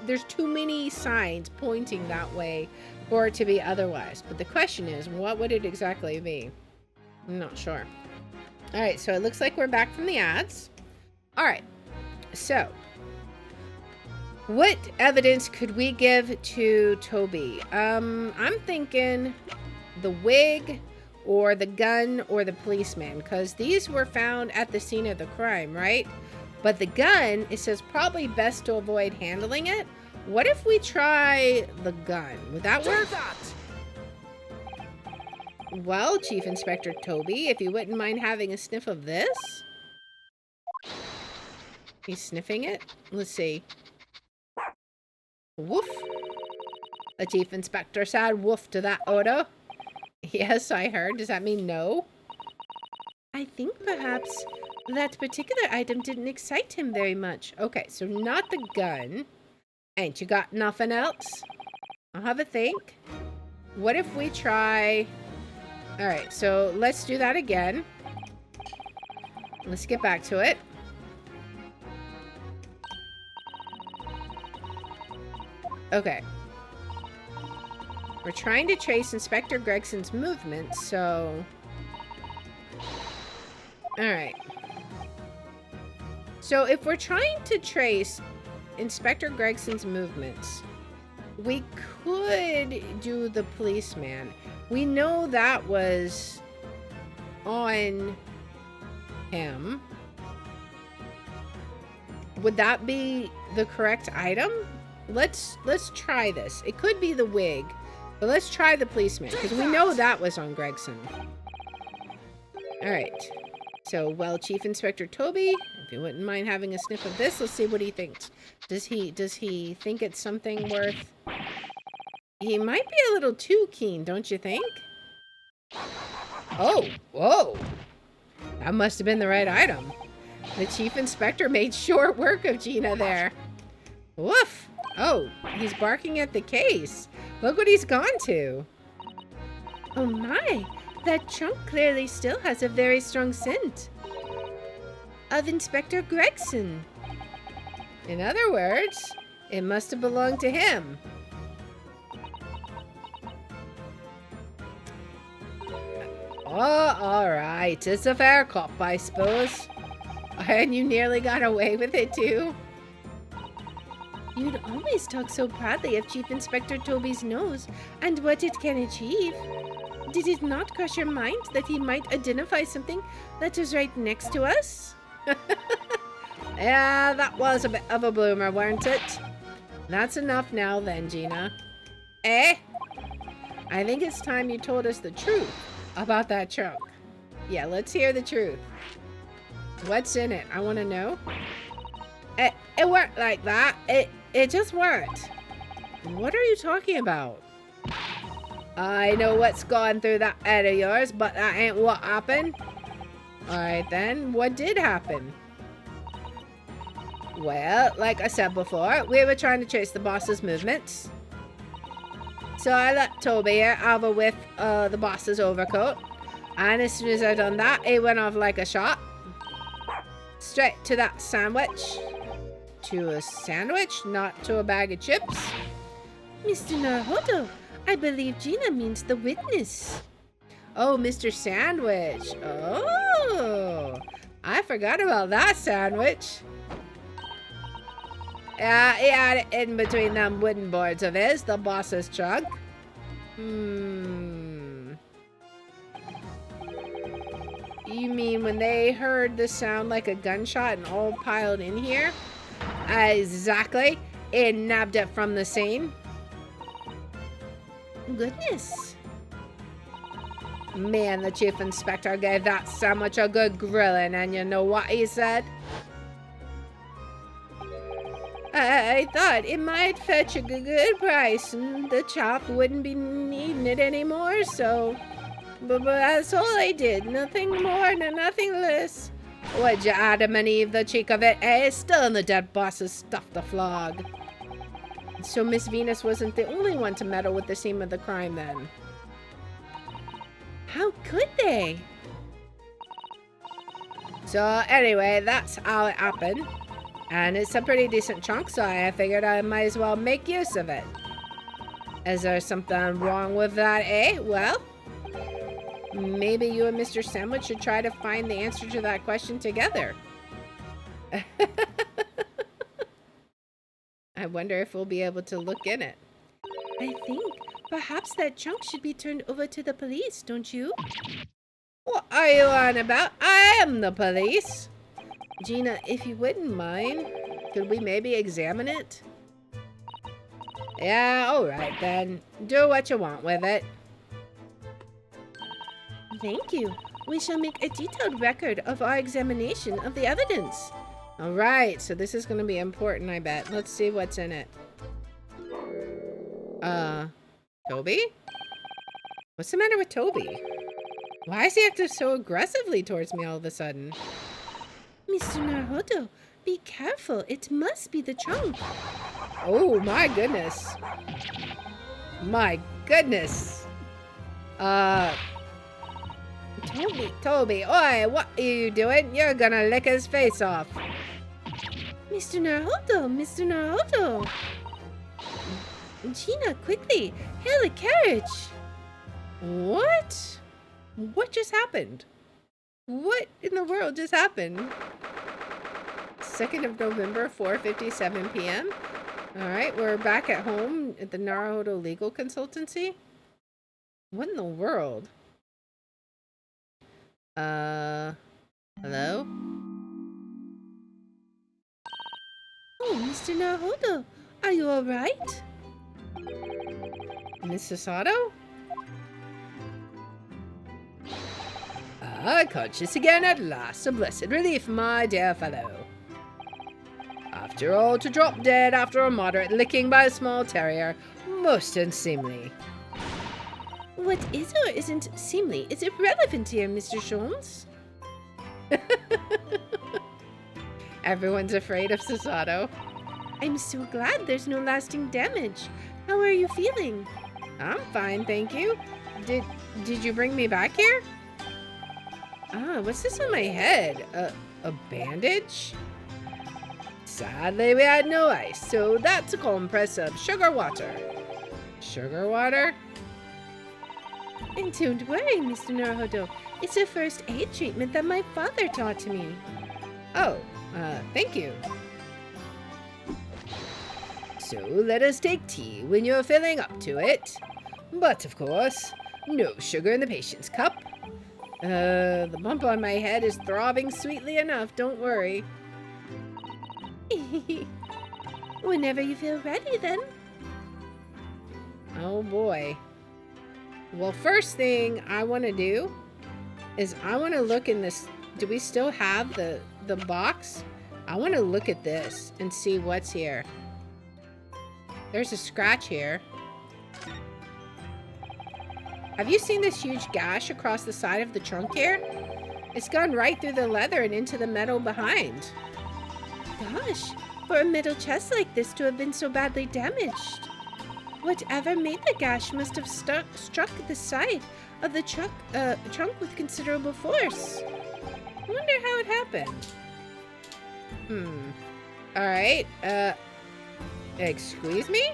Speaker 1: There's too many signs pointing that way for it to be otherwise. But the question is, what would it exactly be? I'm not sure. All right, so it looks like we're back from the ads. All right, so what evidence could we give to Toby? I'm thinking the wig or the gun or the policeman, because these were found at the scene of the crime, right? But the gun, it says probably best to avoid handling it. What if we try the gun? Would that work? Well, Chief Inspector Toby, if you wouldn't mind having a sniff of this. He's sniffing it. Let's see. Woof. The Chief Inspector said woof to that odor. Yes, I heard. Does that mean no? I think perhaps that particular item didn't excite him very much. Okay, so not the gun. Ain't you got nothing else? I'll have a think. What if we try... Alright, so let's do that again. Let's get back to it. Okay. We're trying to trace Inspector Gregson's movements, so... Alright. So if we're trying to trace Inspector Gregson's movements, we could do the policeman. We know that was on him. Would that be the correct item? Let's try this. It could be the wig, but let's try the policeman, because we know that was on Gregson. Alright. So, well, Chief Inspector Toby, if you wouldn't mind having a sniff of this, let's see what he thinks. Does he think it's something worth... He might be a little too keen, don't you think? Oh, whoa. That must have been the right item. The Chief Inspector made short work of Gina there. Woof. Oh, he's barking at the case. Look what he's gone to. Oh my, that trunk clearly still has a very strong scent of Inspector Gregson. In other words, it must have belonged to him. Oh, all right. It's a fair cop, I suppose. And you nearly got away with it, too. You'd always talk so proudly of Chief Inspector Toby's nose and what it can achieve. Did it not cross your mind that he might identify something that is right next to us? Yeah, that was a bit of a bloomer, weren't it? That's enough now then, Gina. Eh? I think it's time you told us the truth about that trunk. Yeah, let's hear the truth. What's in it? I want to know. It weren't like that. It just weren't. What are you talking about? I know what's gone through that head of yours, but that ain't what happened. Alright then, what did happen? Well, like I said before, we were trying to trace the boss's movements. So I let Toby here have a whiff of the boss's overcoat. And as soon as I done that, it went off like a shot. Straight to that sandwich. To a sandwich, not to a bag of chips. Mr. Naruhodo, I believe Gina means the witness. Oh, Mr. Sandwich. Oh, I forgot about that sandwich. Yeah, he had it in between them wooden boards of his, the boss's trunk. You mean when they heard the sound like a gunshot and all piled in here? Exactly. It nabbed it from the scene. Goodness. Man, the Chief Inspector gave that sandwich a good grilling, and you know what he said? I thought it might fetch a good price, and the chap wouldn't be needing it anymore, so... But that's all I did. Nothing more and nothing less. Would you Adam and Eve the cheek of it, eh? Still in the dead boss's stuff to flog. So Miss Venus wasn't the only one to meddle with the scene of the crime then. How could they? So anyway, that's how it happened. And it's a pretty decent chunk, so I figured I might as well make use of it. Is there something wrong with that, eh? Well, maybe you and Mr. Sandwich should try to find the answer to that question together. I wonder if we'll be able to look in it. I think Perhaps that trunk should be turned over to the police, don't you? What are you on about? I am the police. Gina, if you wouldn't mind, could we maybe examine it? Yeah, alright then. Do what you want with it. Thank you. We shall make a detailed record of our examination of the evidence. Alright, so this is going to be important, I bet. Let's see what's in it. Toby? What's the matter with Toby? Why is he acting so aggressively towards me all of a sudden? Mr. Naruto, be careful. It must be the trunk. Oh, my goodness. My goodness. Toby, oi, what are you doing? You're gonna lick his face off. Mr. Naruto. Gina, quickly, hail a carriage. What? What just happened? What in the world just happened? 2nd of November, 4:57 p.m. Alright, we're back at home at the Naruto Legal Consultancy. What in the world? Hello? Oh, Mr. Naruto, are you alright? Miss Sasato? Conscious again at last. A blessed relief, my dear fellow. After all, to drop dead after a moderate licking by a small terrier, most unseemly. What is or isn't seemly is irrelevant here, Mr. Sholmes. Everyone's afraid of Sasato. I'm so glad there's no lasting damage. How are you feeling? I'm fine, thank you. Did you bring me back here? What's this on my head? A bandage? Sadly, we had no ice, so that's a compress of sugar water. Sugar water? And don't worry, Mr. Naruto. It's a first aid treatment that my father taught to me. Oh, thank you. So let us take tea when you're filling up to it. But of course, no sugar in the patient's cup. The bump on my head is throbbing sweetly enough, don't worry. Whenever you feel ready, then. Oh boy. Well, first thing I want to do is I want to look in this. Do we still have the box? I want to look at this and see what's here. There's a scratch here. Have you seen this huge gash across the side of the trunk here? It's gone right through the leather and into the metal behind. Gosh, for a metal chest like this to have been so badly damaged. Whatever made the gash must have struck the side of the trunk with considerable force. I wonder how it happened. Alright, excuse me?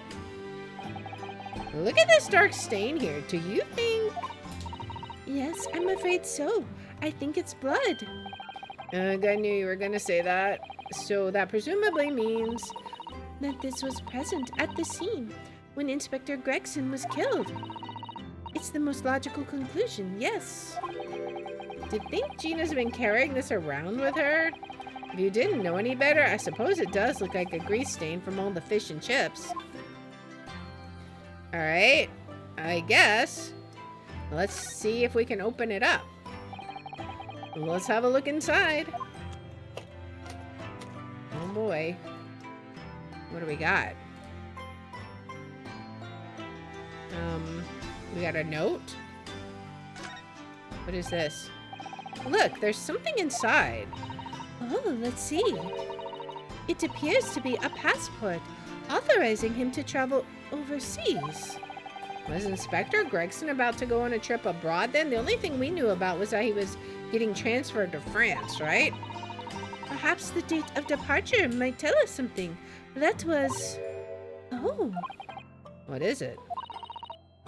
Speaker 1: Look at this dark stain here. Do you think... Yes, I'm afraid so. I think it's blood. I knew you were gonna say that. So that presumably means... that this was present at the scene when Inspector Gregson was killed. It's the most logical conclusion, yes. Do you think Gina's been carrying this around with her? If you didn't know any better, I suppose it does look like a grease stain from all the fish and chips. Alright, I guess. Let's see if we can open it up. Let's have a look inside. Oh boy. What do we got? We got a note. What is this? Look, there's something inside. Oh, let's see. It appears to be a passport authorizing him to travel overseas. Was Inspector Gregson about to go on a trip abroad then? The only thing we knew about was that he was getting transferred to France, right? Perhaps the date of departure might tell us something. That was... Oh.
Speaker 2: What is it?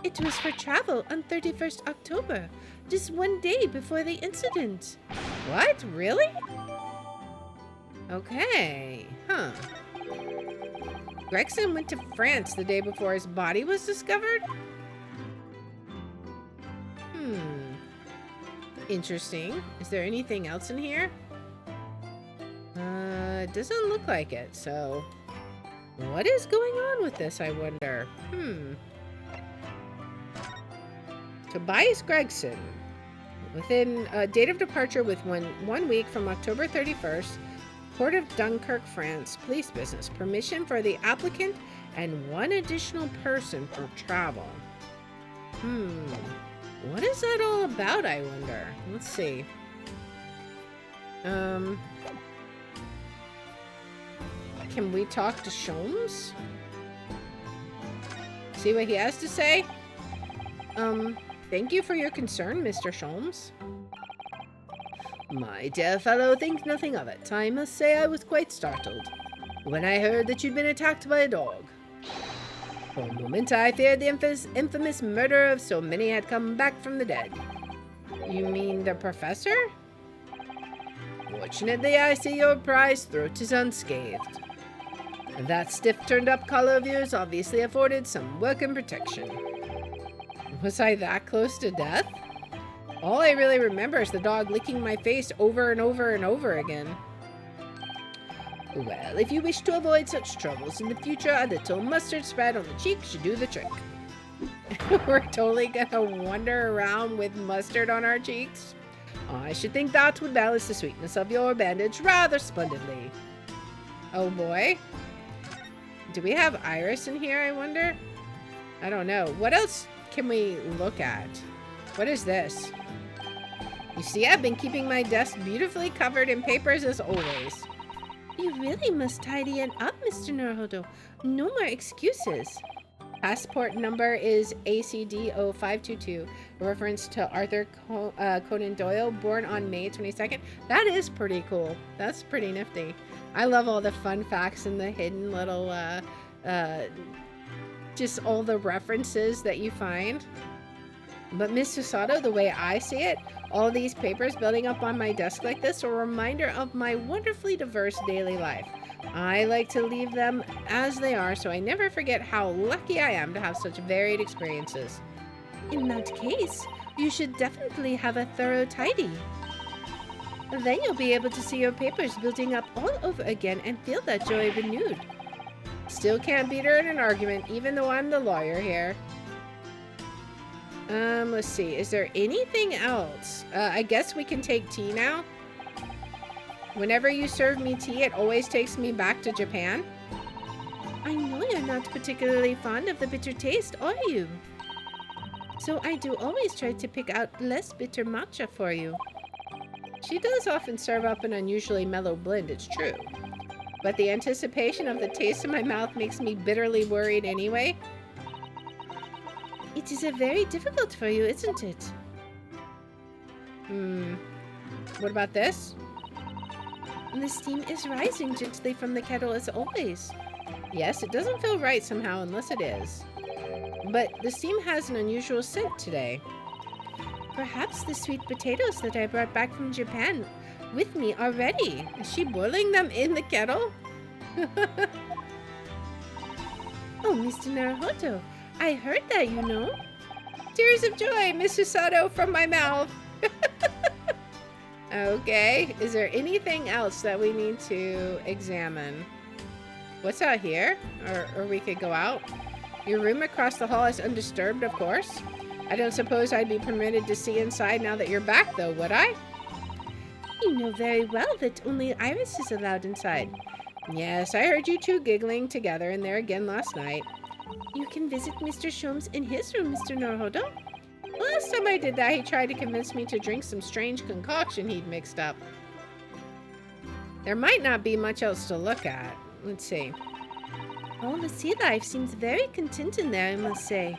Speaker 1: It was for travel on 31st October, just one day before the incident.
Speaker 2: What? Really? Okay. Huh. Gregson went to France the day before his body was discovered?
Speaker 1: Interesting. Is there anything else in here? It doesn't look like it, so what is going on with this, I wonder? Tobias Gregson. Within date of departure with one week from October 31st, Port of Dunkirk, France, police business. Permission for the applicant and one additional person for travel. What is that all about, I wonder? Let's see. Can we talk to Sholmes? See what he has to say? Thank you for your concern, Mr. Sholmes. My dear fellow, think nothing of it. I must say I was quite startled when I heard that you'd been attacked by a dog. For a moment, I feared the infamous murder of so many had come back from the dead. You mean the professor? Fortunately, I see your prize throat is unscathed. That stiff turned-up collar of yours obviously afforded some welcome protection. Was I that close to death? All I really remember is the dog licking my face over and over and over again. Well, if you wish to avoid such troubles in the future, a little mustard spread on the cheek should do the trick. We're totally gonna wander around with mustard on our cheeks? I should think that would balance the sweetness of your bandage rather splendidly. Oh boy. Do we have Iris in here, I wonder? I don't know. What else can we look at? What is this? You see, I've been keeping my desk beautifully covered in papers as always. You really must tidy it up, Mr. Naruhodo. No more excuses. Passport number is ACD0522, a reference to Arthur Conan Doyle, born on May 22nd. That is pretty cool. That's pretty nifty. I love all the fun facts and the hidden little, just all the references that you find. But Mr. Sato, the way I see it, all these papers building up on my desk like this are a reminder of my wonderfully diverse daily life. I like to leave them as they are so I never forget how lucky I am to have such varied experiences. In that case, you should definitely have a thorough tidy. Then you'll be able to see your papers building up all over again and feel that joy renewed. Still can't beat her in an argument, even though I'm the lawyer here. Let's see. Is there anything else? I guess we can take tea now. Whenever you serve me tea, it always takes me back to Japan. I know you're not particularly fond of the bitter taste, are you? So I do always try to pick out less bitter matcha for you. She does often serve up an unusually mellow blend, it's true. But the anticipation of the taste in my mouth makes me bitterly worried anyway. It is very difficult for you, isn't it? What about this? The steam is rising gently from the kettle as always. Yes, it doesn't feel right somehow unless it is. But the steam has an unusual scent today. Perhaps the sweet potatoes that I brought back from Japan with me are ready. Is she boiling them in the kettle? Oh, Mr. Naruhodo, I heard that, you know. Tears of joy, Mr. Sato, from my mouth. Okay, is there anything else that we need to examine? What's out here? Or we could go out. Your room across the hall is undisturbed, of course. I don't suppose I'd be permitted to see inside now that you're back, though, would I? You know very well that only Iris is allowed inside. Yes, I heard you two giggling together in there again last night. You can visit Mr. Sholmes in his room, Mr. Naruhodo. Last time I did that, he tried to convince me to drink some strange concoction he'd mixed up. There might not be much else to look at. Let's see. Oh, the sea life seems very content in there, I must say.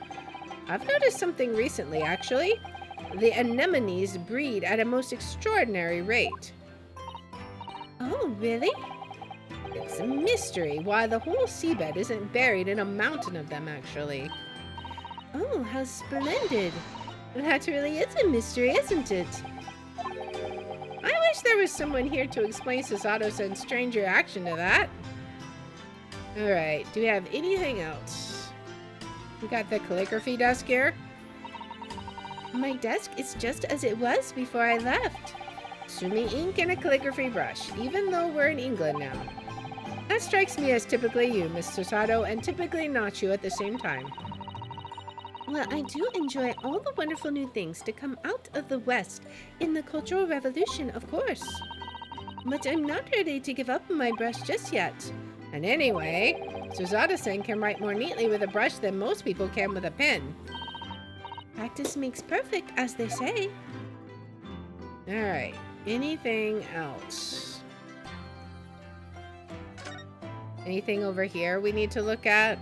Speaker 1: I've noticed something recently, actually. The anemones breed at a most extraordinary rate. Oh, really? It's a mystery why the whole seabed isn't buried in a mountain of them, actually. Oh, how splendid. That really is a mystery, isn't it? I wish there was someone here to explain Sasato's strange reaction to that. Alright, do we have anything else? We got the calligraphy desk here. My desk is just as it was before I left. Sumi ink and a calligraphy brush, even though we're in England now. That strikes me as typically you, Miss Susato, and typically not you at the same time. Well, I do enjoy all the wonderful new things to come out of the West in the Cultural Revolution, of course. But I'm not ready to give up my brush just yet. And anyway, Susato-san can write more neatly with a brush than most people can with a pen. Practice makes perfect, as they say. Alright, anything else? Anything over here we need to look at?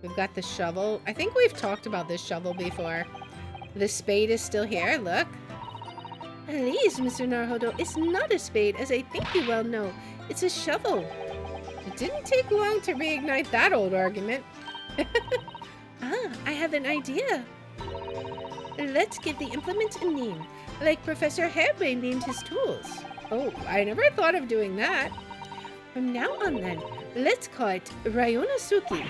Speaker 1: We've got the shovel. I think we've talked about this shovel before. The spade is still here, look. Please, Mr. Naruhodo, it's not a spade, as I think you well know. It's a shovel. It didn't take long to reignite that old argument. I have an idea. Let's give the implement a name, like Professor Hairbrain named his tools. Oh, I never thought of doing that. From now on then, let's call it Ryonosuke.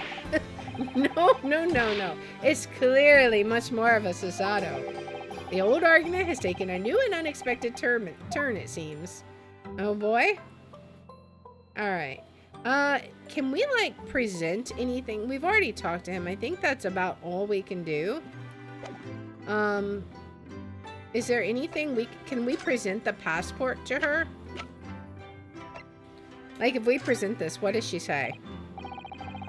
Speaker 1: No. It's clearly much more of a Susato. The old argument has taken a new and unexpected turn, it seems. Oh boy. Alright. Can we, like, present anything? We've already talked to him. I think that's about all we can do. Is there anything can we present the passport to her? Like, if we present this, what does she say?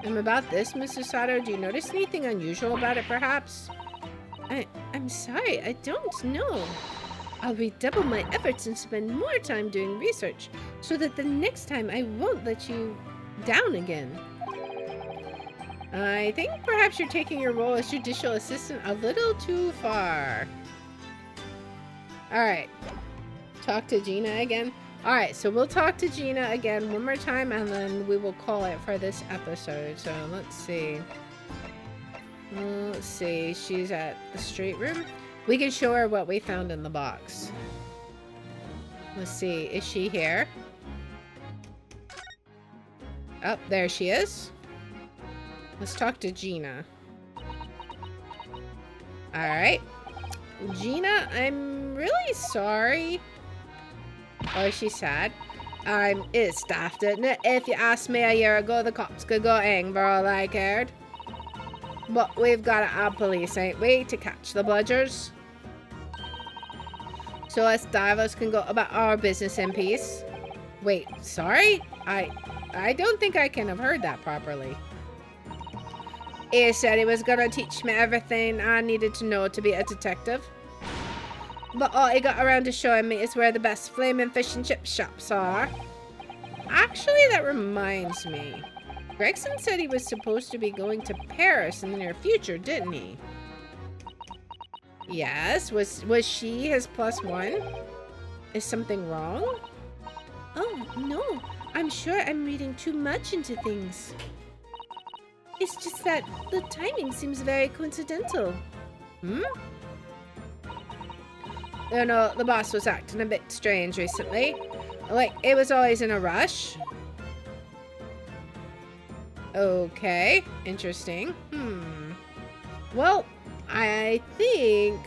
Speaker 1: About this, Mrs. Sato, do you notice anything unusual about it, perhaps? I'm sorry, I don't know. I'll redouble my efforts and spend more time doing research, so that the next time I won't let you down again. I think perhaps you're taking your role as judicial assistant a little too far. Alright. Talk to Gina again. Alright, so we'll talk to Gina again one more time, and then we will call it for this episode. So let's see. Let's see. She's at the street room. We can show her what we found in the box. Let's see. Is she here? Oh, there she is. Let's talk to Gina. Alright. Gina, I'm really sorry. Oh, she's sad. It's daft, isn't it? If you asked me a year ago, the cops could go hang for all I cared. But we've got to have police, ain't we, to catch the bludgers? So us divers can go about our business in peace. Wait, sorry? I don't think I can have heard that properly. He said he was gonna teach me everything I needed to know to be a detective. But all he got around to showing me is where the best flaming fish and chip shops are. Actually, that reminds me. Gregson said he was supposed to be going to Paris in the near future, didn't he? Yes, was she his +1? Is something wrong? Oh, no. I'm sure I'm reading too much into things. It's just that the timing seems very coincidental. Hmm? You know, the boss was acting a bit strange recently. Like, it was always in a rush. Okay, interesting. Well, I think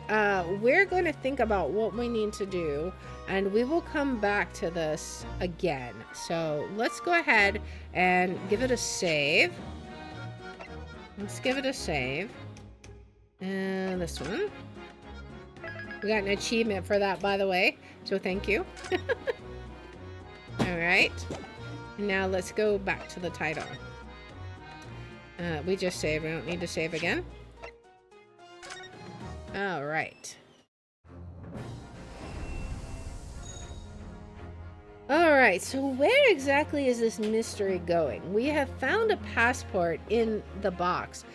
Speaker 1: we're going to think about what we need to do, and we will come back to this again. So let's go ahead and give it a save. Let's give it a save. And this one. We got an achievement for that, by the way, so thank you. Alright. Now let's go back to the title. We just saved. We don't need to save again. Alright. Alright, so where exactly is this mystery going? We have found a passport in the box.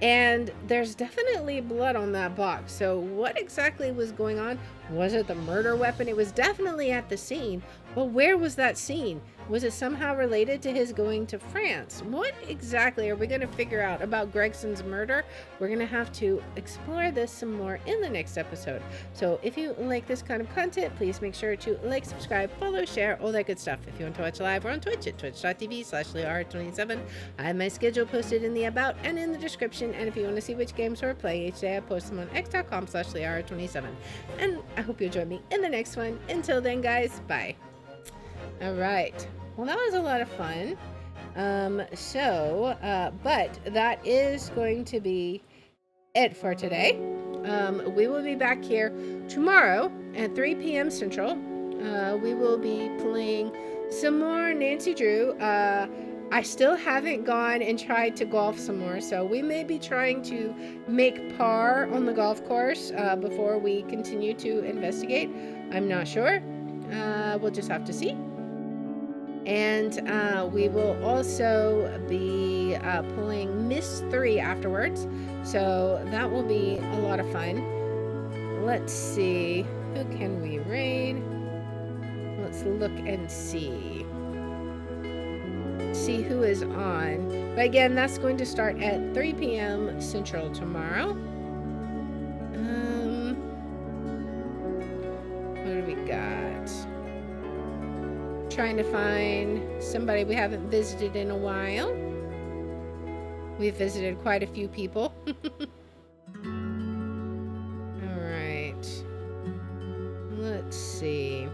Speaker 1: And there's definitely blood on that box. So what exactly was going on? Was it the murder weapon? It was definitely at the scene. But where was that scene? Was it somehow related to his going to France? What exactly are we going to figure out about Gregson's murder? We're going to have to explore this some more in the next episode. So if you like this kind of content, please make sure to like, subscribe, follow, share, all that good stuff. If you want to watch live, we're on Twitch at twitch.tv/LeeR27. I have my schedule posted in the about and in the description. And if you want to see which games we're playing each day, I post them on x.com/LeeR27. And I hope you'll join me in the next one. Until then, guys, bye. All right. Well, that was a lot of fun. But that is going to be it for today. We will be back here tomorrow at 3 p.m. Central. We will be playing some more Nancy Drew. I still haven't gone and tried to golf some more, so we may be trying to make par on the golf course before we continue to investigate. I'm not sure. We'll just have to see. And we will also be playing Miss 3 afterwards, so that will be a lot of fun. Let's see, who can we raid? Let's look and see who is on. But again, that's going to start at 3 p.m. Central tomorrow. What do we got? Trying to find somebody we haven't visited in a while. We've visited quite a few people. All right. Let's see.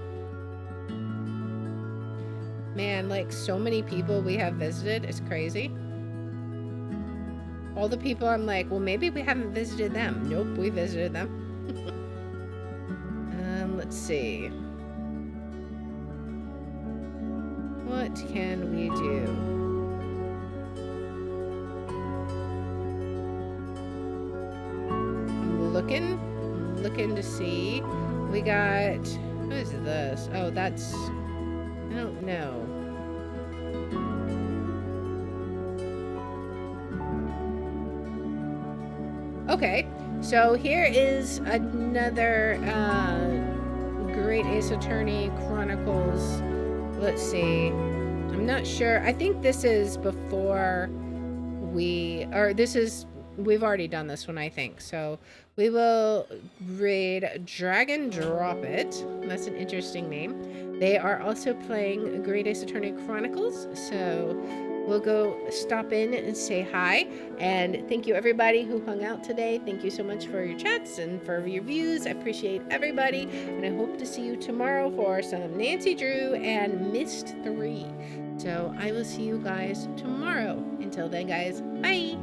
Speaker 1: Man, like so many people we have visited. It's crazy. All the people I'm like, well, maybe we haven't visited them. Nope, we visited them. Let's see. What can we do? I'm looking to see. We got, who is this? Oh, that's, I don't know. Okay, so here is another Great Ace Attorney Chronicles. Let's see. I'm not sure. I think this is before we've already done this one, I think. So we will raid Dragon Drop It. That's an interesting name. They are also playing Great Ace Attorney Chronicles. So we'll go stop in and say hi. And thank you everybody who hung out today. Thank you so much for your chats and for your views. I appreciate everybody. And I hope to see you tomorrow for some Nancy Drew and Mist 3. So I will see you guys tomorrow. Until then, guys, bye.